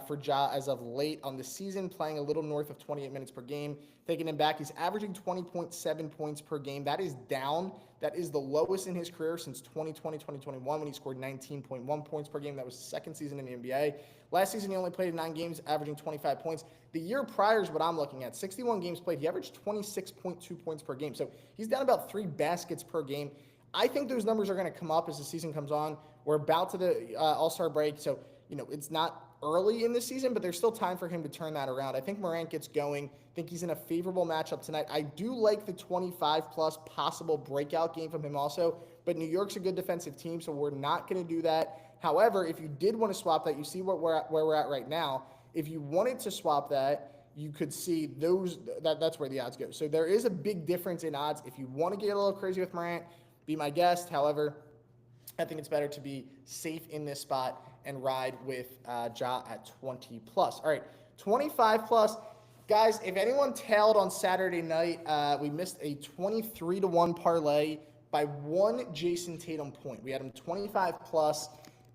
for Ja as of late on the season, playing a little north of 28 minutes per game. Taking him back, he's averaging 20.7 points per game. That is down. That is the lowest in his career since 2020, 2021 when he scored 19.1 points per game. That was the second season in the NBA. Last season, he only played in 9 games, averaging 25 points. The year prior is what I'm looking at. 61 games played. He averaged 26.2 points per game. So he's down about 3 baskets per game. I think those numbers are going to come up as the season comes on. We're about to the All-Star break, so it's not early in the season, but there's still time for him to turn that around. I think Morant gets going. I think he's in a favorable matchup tonight. I do like the 25-plus possible breakout game from him also, but New York's a good defensive team, so we're not going to do that. However, if you did want to swap that, you see where we're at right now. If you wanted to swap that, you could see that's where the odds go. So there is a big difference in odds. If you want to get a little crazy with Morant, be my guest. However, I think it's better to be safe in this spot and ride with Ja at 20 plus. All right, 25 plus. Guys, if anyone tailed on Saturday night, we missed a 23-1 parlay by 1 Jason Tatum point. We had him 25 plus,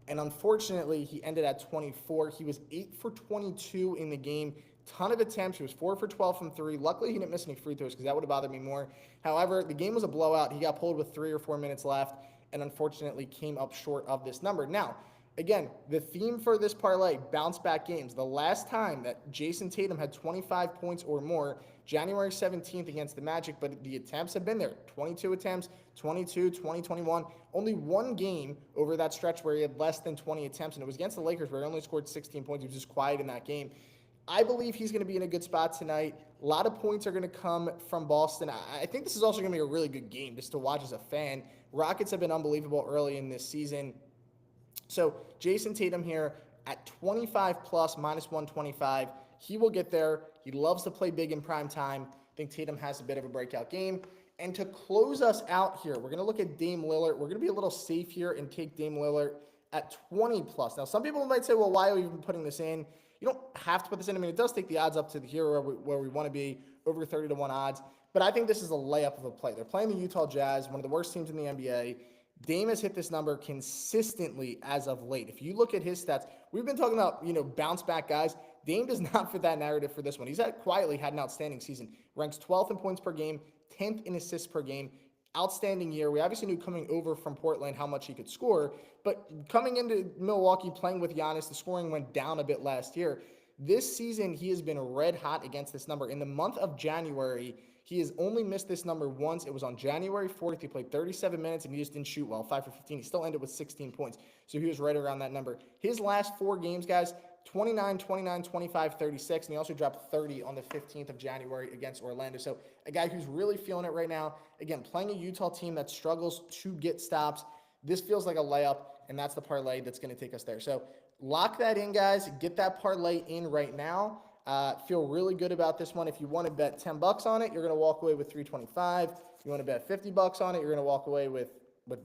and unfortunately, he ended at 24. He was 8 for 22 in the game. Ton of attempts. He was 4 for 12 from 3. Luckily, he didn't miss any free throws because that would have bothered me more. However, the game was a blowout. He got pulled with 3 or 4 minutes left and unfortunately came up short of this number. Now, again, the theme for this parlay, bounce back games. The last time that Jason Tatum had 25 points or more, January 17th against the Magic, but the attempts have been there. 22 attempts, 22, 20, 21. Only 1 game over that stretch where he had less than 20 attempts, and it was against the Lakers where he only scored 16 points. He was just quiet in that game. I believe he's going to be in a good spot tonight. A lot of points are going to come from Boston. I think this is also going to be a really good game just to watch as a fan. Rockets have been unbelievable early in this season. So Jason Tatum here at 25 plus, minus 125. He will get there. He loves to play big in prime time. I think Tatum has a bit of a breakout game. And to close us out here, we're going to look at Dame Lillard. We're going to be a little safe here and take Dame Lillard at 20 plus. Now, some people might say, well, why are we even putting this in? You don't have to put this in. I mean, it does take the odds up to here where we want to be, over 30 to 1 odds. But I think this is a layup of a play. They're playing the Utah Jazz, one of the worst teams in the NBA. Dame has hit this number consistently as of late. If you look at his stats, we've been talking about, bounce back guys. Dame does not fit that narrative for this one. He's quietly had an outstanding season. Ranks 12th in points per game, 10th in assists per game. Outstanding year. We obviously knew coming over from Portland how much he could score, but coming into Milwaukee playing with Giannis, the scoring went down a bit last year. This season, he has been red hot against this number. In the month of January, he has only missed this number once. It was on January 4th. He played 37 minutes, and he just didn't shoot well, 5 for 15. He still ended with 16 points, so he was right around that number. His last 4 games, guys, 29, 29, 25, 36, and he also dropped 30 on the 15th of January against Orlando. So a guy who's really feeling it right now. Again, playing a Utah team that struggles to get stops. This feels like a layup, and that's the parlay that's going to take us there. So lock that in, guys. Get that parlay in right now. Feel really good about this one. If you want to bet $10 on it, you're going to walk away with $325. If you want to bet $50 on it, you're going to walk away with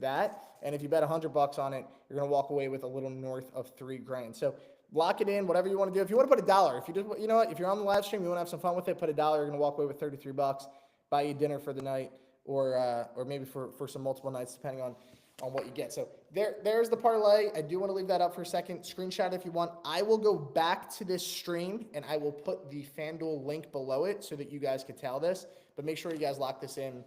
that. And if you bet $100 on it, you're going to walk away with a little north of $3,000. So lock it in, whatever you want to do. If you want to put $1, if you just, if you're on the live stream, you want to have some fun with it, put $1. You're going to walk away with $33. Buy you dinner for the night, or maybe for some multiple nights, depending on what you get. So there's the parlay. I do want to leave that up for a second. Screenshot if you want. I will go back to this stream and I will put the FanDuel link below it so that you guys can tell this. But make sure you guys lock this in,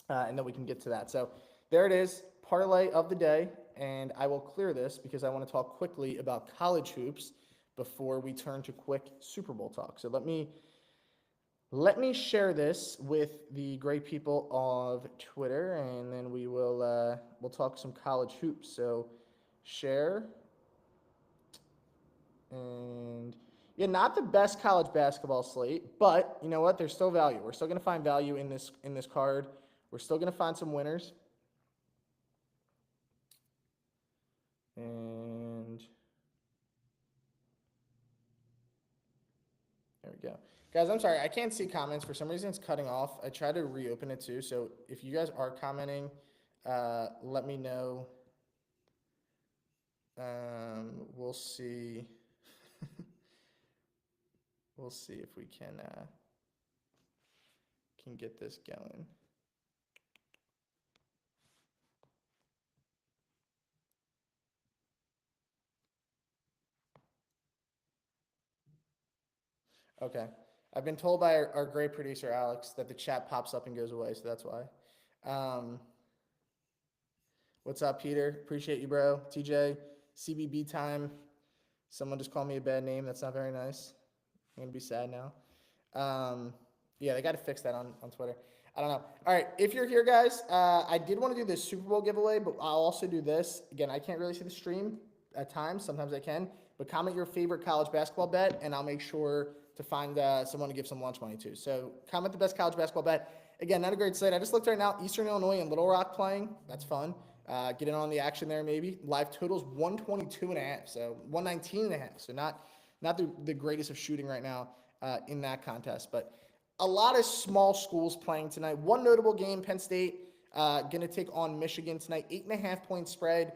and then we can get to that. So there it is, parlay of the day. And I will clear this because I want to talk quickly about college hoops before we turn to quick Super Bowl talk. So let me share this with the great people of Twitter, and then we'll talk some college hoops. So share, and not the best college basketball slate, but you know what? There's still value. We're still going to find value in this card. We're still going to find some winners. And there we go. Guys, I'm sorry. I can't see comments. For some reason, it's cutting off. I tried to reopen it too. So if you guys are commenting, let me know. We'll see. We'll see if we can get this going. Okay. I've been told by our great producer, Alex, that the chat pops up and goes away, so that's why. What's up, Peter? Appreciate you, bro. TJ, CBB time. Someone just called me a bad name. That's not very nice. I'm going to be sad now. Yeah, they got to fix that on Twitter. I don't know. All right, if you're here, guys, I did want to do this Super Bowl giveaway, but I'll also do this. Again, I can't really see the stream at times. Sometimes I can. But comment your favorite college basketball bet, and I'll make sure to find someone to give some lunch money to. So comment the best college basketball bet. Again, not a great slate. I just looked right now. Eastern Illinois and Little Rock playing. That's fun. Get in on the action there maybe. Live totals 122.5, so 119.5. So not the greatest of shooting right now in that contest. But a lot of small schools playing tonight. One notable game, Penn State going to take on Michigan tonight. 8.5-point spread.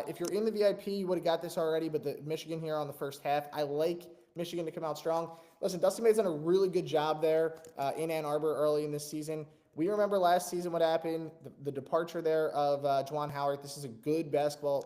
If you're in the VIP, you would have got this already, but the Michigan here on the first half. I like Michigan to come out strong. Listen, Dustin May's done a really good job there in Ann Arbor early in this season. We remember last season what happened, the departure there of Juwan Howard. This is a good basketball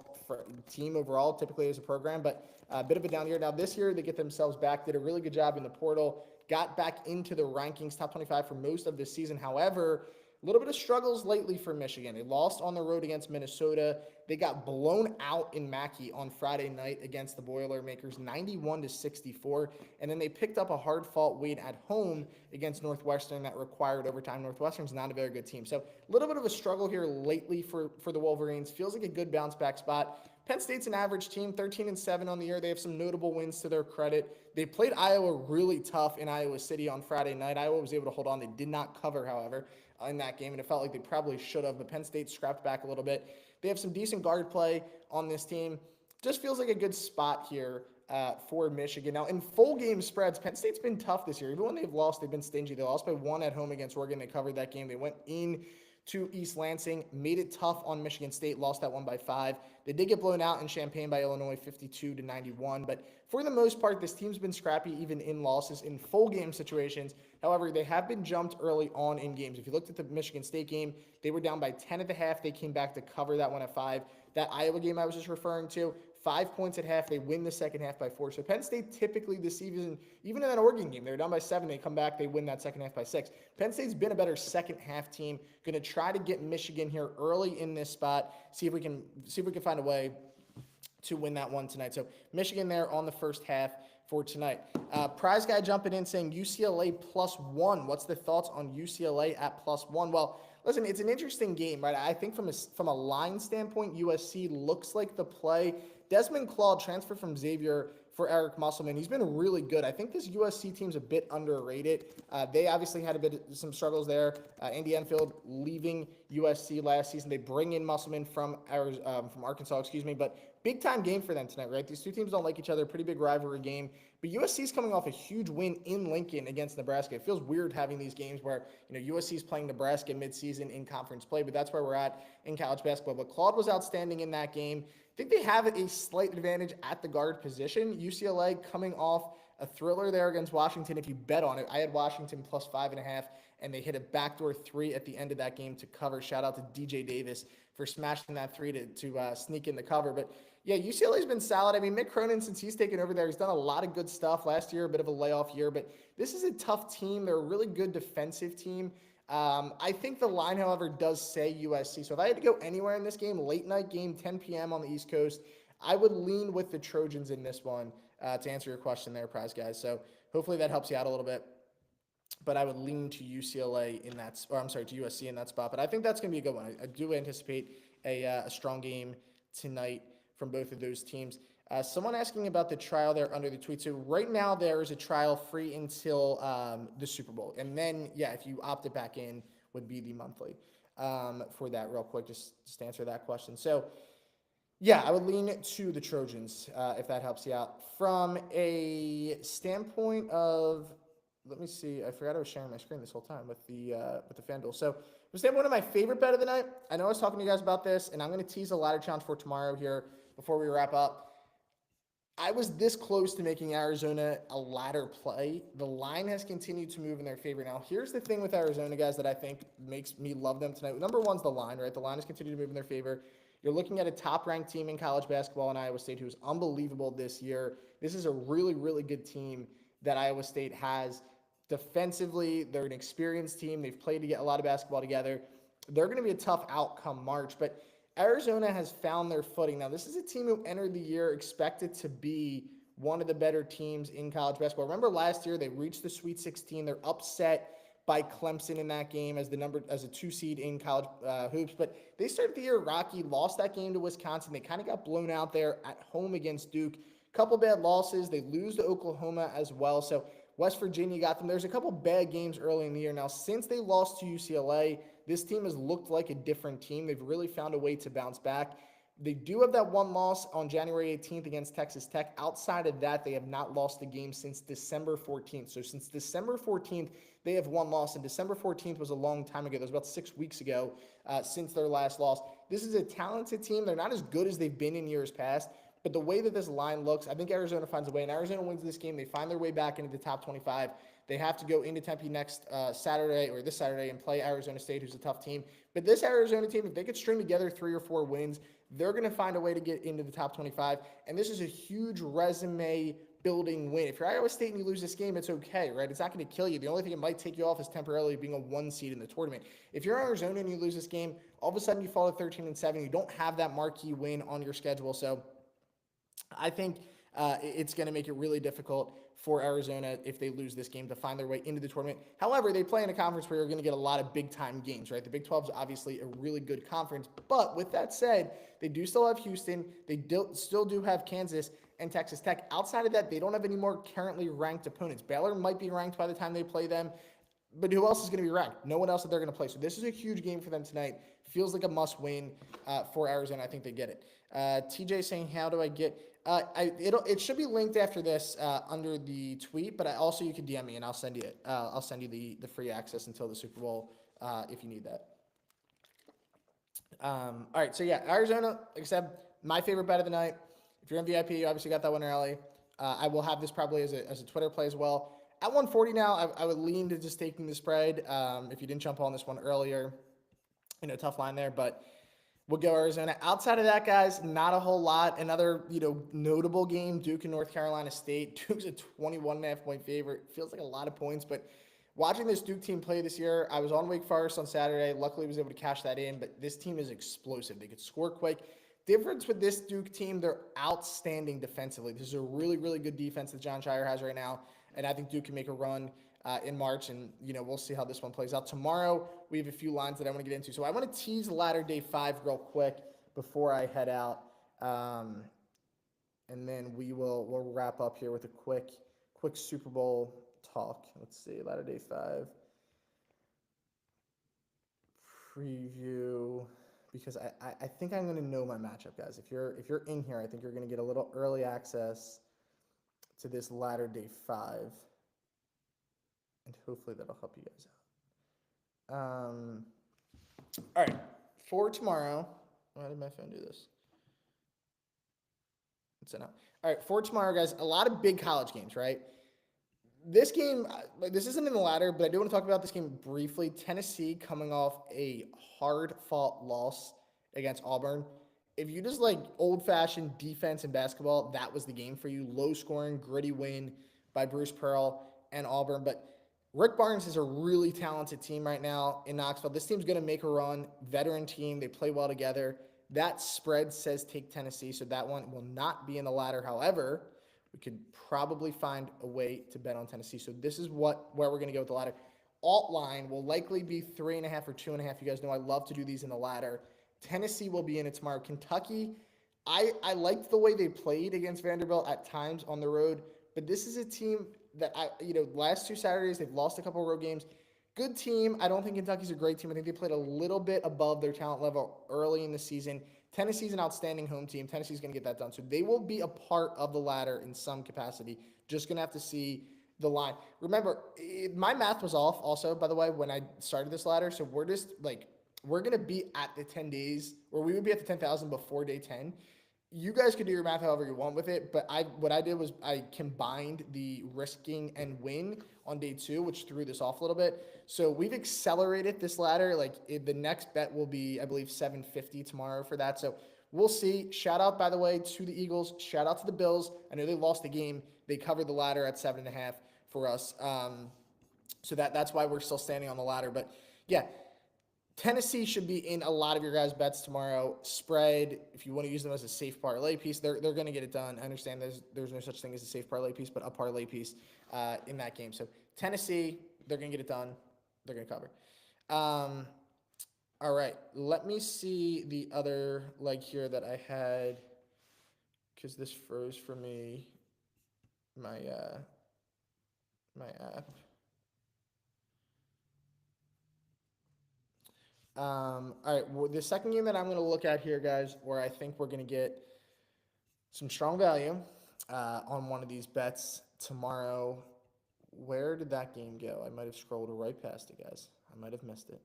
team overall, typically as a program, but a bit of a down year. Now this year, they get themselves back, did a really good job in the portal, got back into the rankings, top 25 for most of this season. However, a little bit of struggles lately for Michigan. They lost on the road against Minnesota. They got blown out in Mackey on Friday night against the Boilermakers, 91-64. And then they picked up a hard-fought win at home against Northwestern that required overtime. Northwestern's not a very good team. So a little bit of a struggle here lately for the Wolverines. Feels like a good bounce-back spot. Penn State's an average team, 13-7 on the year. They have some notable wins to their credit. They played Iowa really tough in Iowa City on Friday night. Iowa was able to hold on. They did not cover, however, in that game, and it felt like they probably should have, but Penn State scrapped back a little bit. They have some decent guard play on this team. Just feels like a good spot here for Michigan. Now, in full game spreads, Penn State's been tough this year. Even when they've lost, they've been stingy. They lost by 1 at home against Oregon. They covered that game. They went in to East Lansing, made it tough on Michigan State, lost that one by 5. They did get blown out in Champaign by Illinois 52-91, but for the most part, this team's been scrappy even in losses in full game situations. However, they have been jumped early on in games. If you looked at the Michigan State game, they were down by 10 at the half. They came back to cover that one at 5. That Iowa game I was just referring to, 5 points at half. They win the second half by 4. So Penn State typically this season, even in that Oregon game, they were down by 7. They come back, they win that second half by 6. Penn State's been a better second half team. Going to try to get Michigan here early in this spot. See if we can find a way to win that one tonight. So Michigan there on the first half for tonight. Prize guy jumping in saying UCLA +1. What's the thoughts on UCLA at +1? Well, listen, it's an interesting game, right? I think from a line standpoint, USC looks like the play. Desmond Claude transferred from Xavier for Eric Musselman. He's been really good. I think this USC team's a bit underrated. They obviously had some struggles there. Andy Enfield leaving USC last season. They bring in Musselman from Arkansas, but big time game for them tonight, right? These two teams don't like each other. Pretty big rivalry game. But USC's coming off a huge win in Lincoln against Nebraska. It feels weird having these games where USC's playing Nebraska midseason in conference play, but that's where we're at in college basketball. But Claude was outstanding in that game. I think they have a slight advantage at the guard position. UCLA coming off a thriller there against Washington. If you bet on it, I had Washington +5.5, and they hit a backdoor 3 at the end of that game to cover. Shout out to DJ Davis for smashing that 3 to sneak in the cover. But yeah, UCLA's been solid. I mean, Mick Cronin, since he's taken over there, he's done a lot of good stuff. Last year, a bit of a layoff year, but this is a tough team. They're a really good defensive team. I think the line, however, does say USC. So if I had to go anywhere in this game, late night game, 10 p.m. on the East Coast, I would lean with the Trojans in this one to answer your question there, prize guys. So hopefully that helps you out a little bit. But I would lean to UCLA in that, or I'm sorry, to USC in that spot. But I think that's going to be a good one. I do anticipate a strong game tonight from both of those teams. Someone asking about the trial there under the tweet. So right now there is a trial free until the Super Bowl. And then, yeah, if you opt it back in, would be the monthly for that real quick, just to answer that question. So, yeah, I would lean to the Trojans if that helps you out. From a standpoint of, let me see, I forgot I was sharing my screen this whole time with the FanDuel. So, from the standpoint of my favorite bet of the night, I know I was talking to you guys about this, and I'm going to tease a ladder challenge for tomorrow here before we wrap up. I was this close to making Arizona a ladder play. The line has continued to move in their favor. Now, here's the thing with Arizona, guys, that I think makes me love them tonight. Number one's the line, right? The line has continued to move in their favor. You're looking at a top-ranked team in college basketball in Iowa State who's unbelievable this year. This is a really, really good team that Iowa State has. Defensively, they're an experienced team. They've played to get a lot of basketball together. They're going to be a tough outcome March, but Arizona has found their footing. Now, this is a team who entered the year expected to be one of the better teams in college basketball. Remember last year, they reached the Sweet 16. They're upset by Clemson in that game as a 2 seed in college hoops. But they started the year rocky, lost that game to Wisconsin. They kind of got blown out there at home against Duke. Couple bad losses. They lose to Oklahoma as well. So West Virginia got them. There's a couple bad games early in the year. Now, since they lost to UCLA, this team has looked like a different team. They've really found a way to bounce back. They do have that one loss on January 18th against Texas Tech. Outside of that, they have not lost a game since December 14th. So since December 14th, they have one loss. And December 14th was a long time ago. That was about 6 weeks ago since their last loss. This is a talented team. They're not as good as they've been in years past. But the way that this line looks, I think Arizona finds a way. And Arizona wins this game. They find their way back into the top 25. They have to go into Tempe next Saturday or this Saturday and play Arizona State, who's a tough team. But this Arizona team, if they could string together 3 or 4 wins, they're going to find a way to get into the top 25. And this is a huge resume building win. If you're Iowa State and you lose this game, it's okay, right? It's not going to kill you. The only thing it might take you off is temporarily being a 1 seed in the tournament. If you're Arizona and you lose this game, all of a sudden you fall to 13-7. You don't have that marquee win on your schedule. So I think it's going to make it really difficult for Arizona if they lose this game to find their way into the tournament. However, they play in a conference where you're going to get a lot of big-time games, right? The Big 12 is obviously a really good conference. But with that said, they do still have Houston. They still do have Kansas and Texas Tech. Outside of that, they don't have any more currently ranked opponents. Baylor might be ranked by the time they play them. But who else is going to be ranked? No one else that they're going to play. So this is a huge game for them tonight. Feels like a must-win for Arizona. I think they get it. TJ saying, "How do I get?" It should be linked after this under the tweet. But you can DM me and I'll send you it. I'll send you the free access until the Super Bowl if you need that. All right. So yeah, Arizona. Like I said, my favorite bet of the night. If you're in VIP, you obviously got that one early. I will have this probably as a Twitter play as well. At 140 now, I would lean to just taking the spread. If you didn't jump on this one earlier, tough line there, but we'll go Arizona. Outside of that, guys, not a whole lot. Another, notable game, Duke and North Carolina State. Duke's a 21.5 point favorite. Feels like a lot of points, but watching this Duke team play this year, I was on Wake Forest on Saturday. Luckily, I was able to cash that in, but this team is explosive. They could score quick. Difference with this Duke team, they're outstanding defensively. This is a really, really good defense that John Shire has right now. And I think Duke can make a run in March, and, we'll see how this one plays out. Tomorrow, we have a few lines that I want to get into. So I want to tease Latter Day 5 real quick before I head out. And then we'll wrap up here with a quick Super Bowl talk. Let's see, Latter Day 5 preview, because I think I'm going to know my matchup, guys. If you're in here, I think you're going to get a little early access to this Latter Day 5, and hopefully that'll help you guys out. All right, for tomorrow, why did my phone do this? It's enough. All right, for tomorrow, guys, a lot of big college games, right? This game, this isn't in the ladder, but I do want to talk about this game briefly. Tennessee coming off a hard-fought loss against Auburn. If you just like old-fashioned defense in basketball, that was the game for you. Low-scoring, gritty win by Bruce Pearl and Auburn. But Rick Barnes is a really talented team right now in Knoxville. This team's going to make a run. Veteran team. They play well together. That spread says take Tennessee, so that one will not be in the ladder. However, we could probably find a way to bet on Tennessee. So this is where we're going to go with the ladder. Alt line will likely be 3.5 or 2.5. You guys know I love to do these in the ladder. Tennessee will be in it tomorrow. Kentucky, I liked the way they played against Vanderbilt at times on the road, but this is a team that last 2 Saturdays, they've lost a couple of road games. Good team. I don't think Kentucky's a great team. I think they played a little bit above their talent level early in the season. Tennessee's an outstanding home team. Tennessee's going to get that done. So they will be a part of the ladder in some capacity. Just going to have to see the line. Remember, my math was off also, by the way, when I started this ladder. So we're just we're going to be at the 10 days, or we would be at the 10,000 before day 10. You guys could do your math however you want with it, but what I did was I combined the risking and win on day 2, which threw this off a little bit. So we've accelerated this ladder. The next bet will be, I believe, 750 tomorrow for that. So we'll see. Shout out, by the way, to the Eagles. Shout out to the Bills. I know they lost the game. They covered the ladder at 7.5 for us. So that's why we're still standing on the ladder. But yeah, Tennessee should be in a lot of your guys' bets tomorrow. Spread, if you want to use them as a safe parlay piece, they're going to get it done. I understand there's no such thing as a safe parlay piece, but a parlay piece in that game. So Tennessee, they're going to get it done. They're going to cover. All right, let me see the other leg here that I had, because this froze for me, my app. All right, well, the second game that I'm going to look at here, guys, where I think we're going to get some strong value on one of these bets tomorrow. Where did that game go? I might have scrolled right past it, guys. I might have missed it.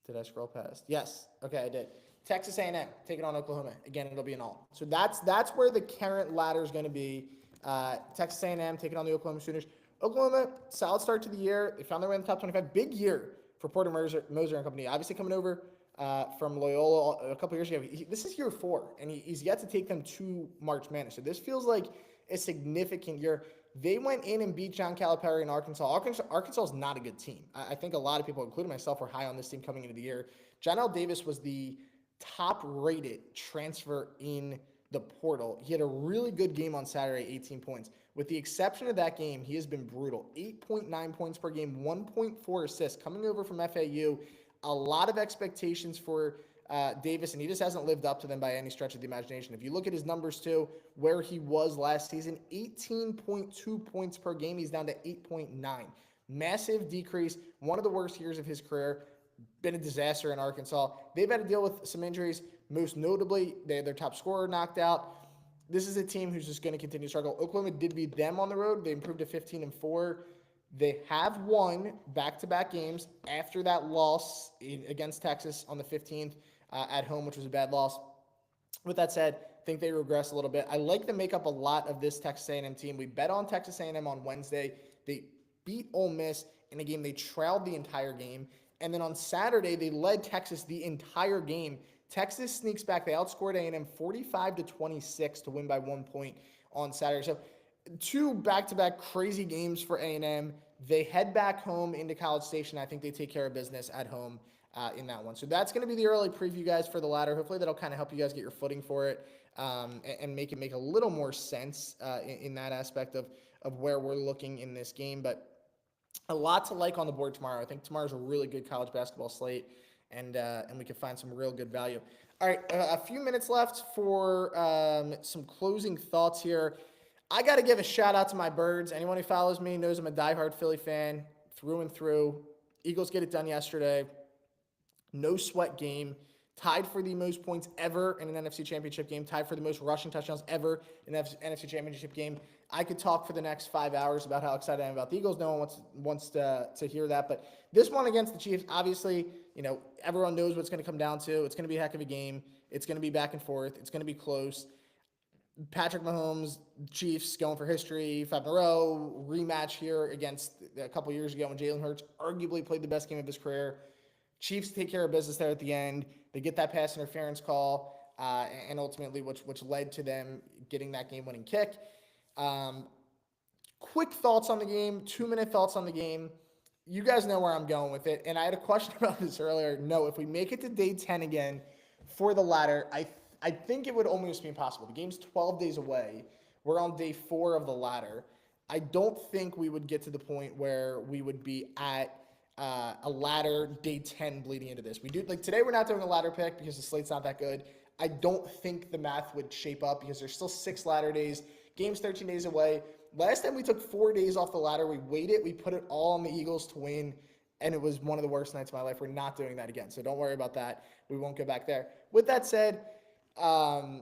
Did I scroll past? Yes. Okay, I did. Texas A&M taking on Oklahoma. Again, it'll be an all. So that's where the current ladder is going to be. Texas A&M taking on the Oklahoma Sooners. Oklahoma, solid start to the year. They found their way in the top 25. Big year for Porter Moser and company. Obviously coming over from Loyola a couple years ago. This is year 4, and he's yet to take them to March Madness. So this feels like a significant year. They went in and beat John Calipari in Arkansas. Arkansas is not a good team. I think a lot of people, including myself, were high on this team coming into the year. John L. Davis was the top-rated transfer in the portal. He had a really good game on Saturday, 18 points. With the exception of that game, he has been brutal. 8.9 points per game, 1.4 assists. Coming over from FAU, a lot of expectations for Davis, and he just hasn't lived up to them by any stretch of the imagination. If you look at his numbers too, where he was last season, 18.2 points per game. He's down to 8.9. Massive decrease. One of the worst years of his career. Been a disaster in Arkansas. They've had to deal with some injuries. Most notably, they had their top scorer knocked out. This is a team who's just going to continue to struggle. Oklahoma did beat them on the road. They improved to 15-4. They have won back-to-back games after that loss against Texas on the 15th at home, which was a bad loss. With that said, I think they regress a little bit. I like the makeup a lot of this Texas A&M team. We bet on Texas A&M on Wednesday. They beat Ole Miss in a game they trailed the entire game. And then on Saturday, they led Texas the entire game. Texas sneaks back. They outscored A&M 45-26 to win by 1 point on Saturday. So 2 back-to-back crazy games for A&M. They head back home into College Station. I think they take care of business at home in that one. So that's going to be the early preview, guys, for the ladder. Hopefully that'll kind of help you guys get your footing for it and make it make a little more sense in that aspect of where we're looking in this game. But a lot to like on the board tomorrow. I think tomorrow's a really good college basketball slate, and we can find some real good value. All right, a few minutes left for some closing thoughts here. I got to give a shout out to my birds. Anyone who follows me knows I'm a diehard Philly fan through and through. Eagles get it done yesterday. No sweat game. Tied for the most points ever in an NFC Championship game. Tied for the most rushing touchdowns ever in an NFC Championship game. I could talk for the next 5 hours about how excited I am about the Eagles. No one wants to hear that. But this one against the Chiefs, obviously, everyone knows what it's going to come down to. It's going to be a heck of a game. It's going to be back and forth. It's going to be close. Patrick Mahomes, Chiefs going for history, 5 in a row, rematch here against a couple years ago when Jalen Hurts arguably played the best game of his career. Chiefs take care of business there at the end. They get that pass interference call, and ultimately which led to them getting that game-winning kick. Quick thoughts on the game, 2-minute thoughts on the game. You guys know where I'm going with it, and I had a question about this earlier. No, if we make it to day 10 again for the ladder, I think it would almost be impossible. The game's 12 days away. We're on day 4 of the ladder. I don't think we would get to the point where we would be at a ladder day 10 bleeding into this. We do today we're not doing a ladder pick because the slate's not that good. I don't think the math would shape up because there's still 6 ladder days. Game's 13 days away. Last time we took 4 days off the ladder, we waited, we put it all on the Eagles to win, and it was one of the worst nights of my life. We're not doing that again, so don't worry about that. We won't go back there. With that said, I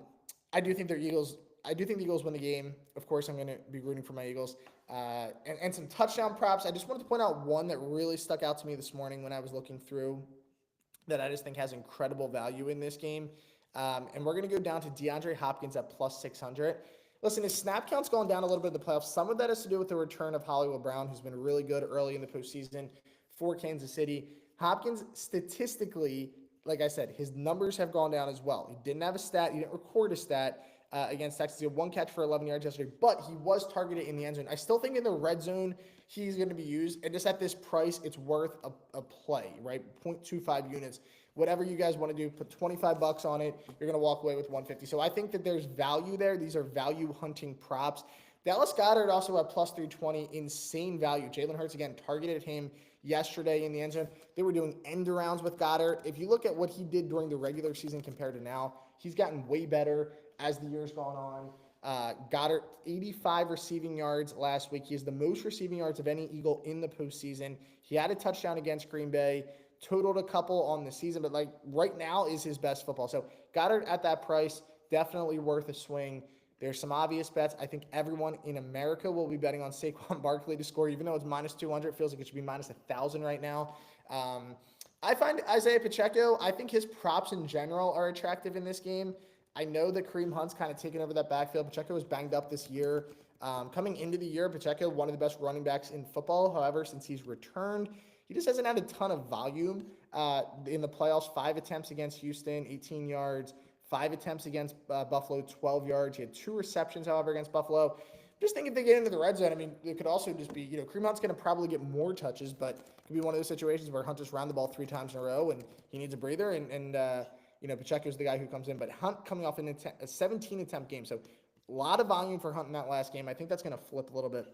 do think the Eagles win the game. Of course, I'm going to be rooting for my Eagles. And some touchdown props. I just wanted to point out one that really stuck out to me this morning when I was looking through that I just think has incredible value in this game. And we're going to go down to DeAndre Hopkins at plus 600. Listen, his snap count's gone down a little bit in the playoffs. Some of that has to do with the return of Hollywood Brown, who's been really good early in the postseason for Kansas City. Hopkins, statistically, like I said, his numbers have gone down as well. He didn't have a stat. He didn't record a stat against Texas. He had 1 catch for 11 yards yesterday, but he was targeted in the end zone. I still think in the red zone, he's going to be used. And just at this price, it's worth a play, right? 0.25 units. Whatever you guys want to do, put $25 on it. You're going to walk away with 150. So I think that there's value there. These are value hunting props. Dallas Goedert also at plus 320, insane value. Jalen Hurts, again, targeted him yesterday in the end zone. They were doing end arounds with Goddard. If you look at what he did during the regular season compared to now, he's gotten way better as the year's gone on. Goddard, 85 receiving yards last week. He has the most receiving yards of any Eagle in the postseason. He had a touchdown against Green Bay, totaled a couple on the season, but right now is his best football. So Goddard at that price, definitely worth a swing. There's some obvious bets. I think everyone in America will be betting on Saquon Barkley to score, even though it's minus 200. It feels like it should be minus 1,000 right now. I find Isaiah Pacheco, I think his props in general are attractive in this game. I know that Kareem Hunt's kind of taken over that backfield. Pacheco was banged up this year. Coming into the year, Pacheco, one of the best running backs in football. However, since he's returned, he just hasn't had a ton of volume in the playoffs. 5 attempts against Houston, 18 yards. 5 attempts against Buffalo, 12 yards. He had 2 receptions, however, against Buffalo. Just think if they get into the red zone, I mean, it could also just be, Kareem Hunt's going to probably get more touches, but it could be one of those situations where Hunt just ran the ball 3 times in a row and he needs a breather, and Pacheco's the guy who comes in. But Hunt coming off a 17-attempt game, so A lot of volume for Hunt in that last game. I think that's going to flip a little bit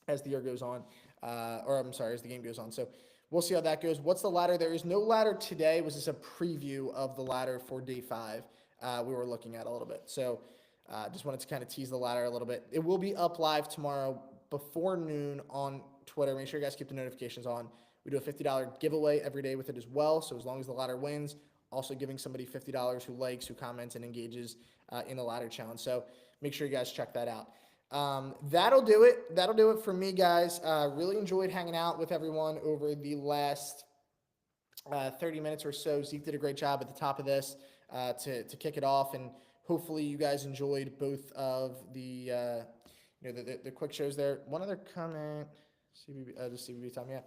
as the year goes on, as the game goes on. So we'll see how that goes. What's the ladder? There is no ladder today. Was this a preview of the ladder for day 5? We were looking at a little bit. So just wanted to kind of tease the ladder a little bit. It will be up live tomorrow before noon on Twitter. Make sure you guys keep the notifications on. We do a $50 giveaway every day with it as well. So as long as the ladder wins, also giving somebody $50 who likes, who comments, and engages in the ladder challenge. So make sure you guys check that out. That'll do it. That'll do it for me, guys. Really enjoyed hanging out with everyone over the last 30 minutes or so. Zeke did a great job at the top of this to kick it off, and hopefully you guys enjoyed both of the quick shows there. One other comment, the CBB time, yeah.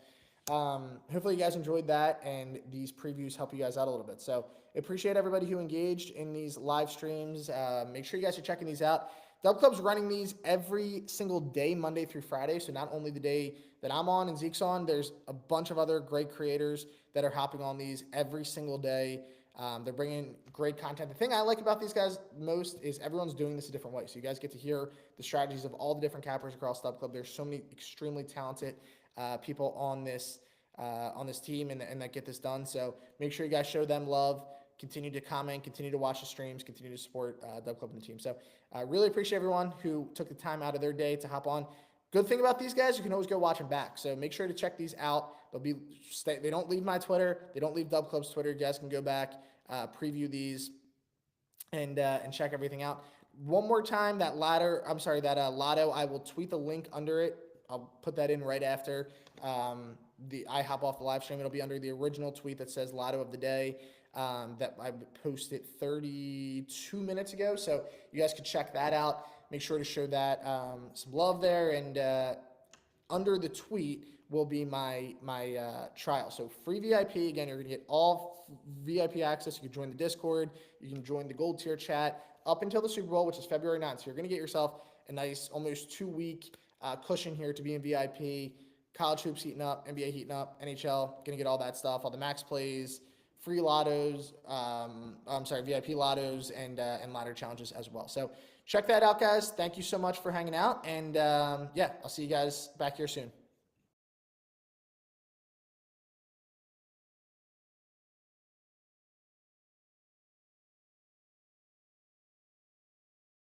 Hopefully you guys enjoyed that, and these previews help you guys out a little bit. So appreciate everybody who engaged in these live streams. Make sure you guys are checking these out. DubClub's running these every single day, Monday through Friday. So not only the day that I'm on and Zeke's on, there's a bunch of other great creators that are hopping on these every single day. They're bringing great content. The thing I like about these guys most is everyone's doing this a different way. So you guys get to hear the strategies of all the different cappers across DubClub. There's so many extremely talented people on this team and that get this done. So make sure you guys show them love. Continue to comment, continue to watch the streams, continue to support DubClub and the team. So I really appreciate everyone who took the time out of their day to hop on. Good thing about these guys, you can always go watch them back. So make sure to check these out. They don't leave my Twitter. They don't leave DubClub's Twitter. You guys can go back, preview these, and check everything out. One more time, that lotto, I will tweet the link under it. I'll put that in right after I hop off the live stream. It'll be under the original tweet that says Lotto of the Day that I posted 32 minutes ago. So you guys can check that out. Make sure to show that some love there. And under the tweet will be my trial. So free VIP. Again, you're going to get all VIP access. You can join the Discord. You can join the Gold Tier chat up until the Super Bowl, which is February 9th. So you're going to get yourself a nice almost 2-week cushion here to be in VIP. College hoops heating up, NBA heating up, NHL, going to get all that stuff, all the max plays, free lottos, VIP lottos, and ladder challenges as well. So check that out, guys. Thank you so much for hanging out. And, I'll see you guys back here soon.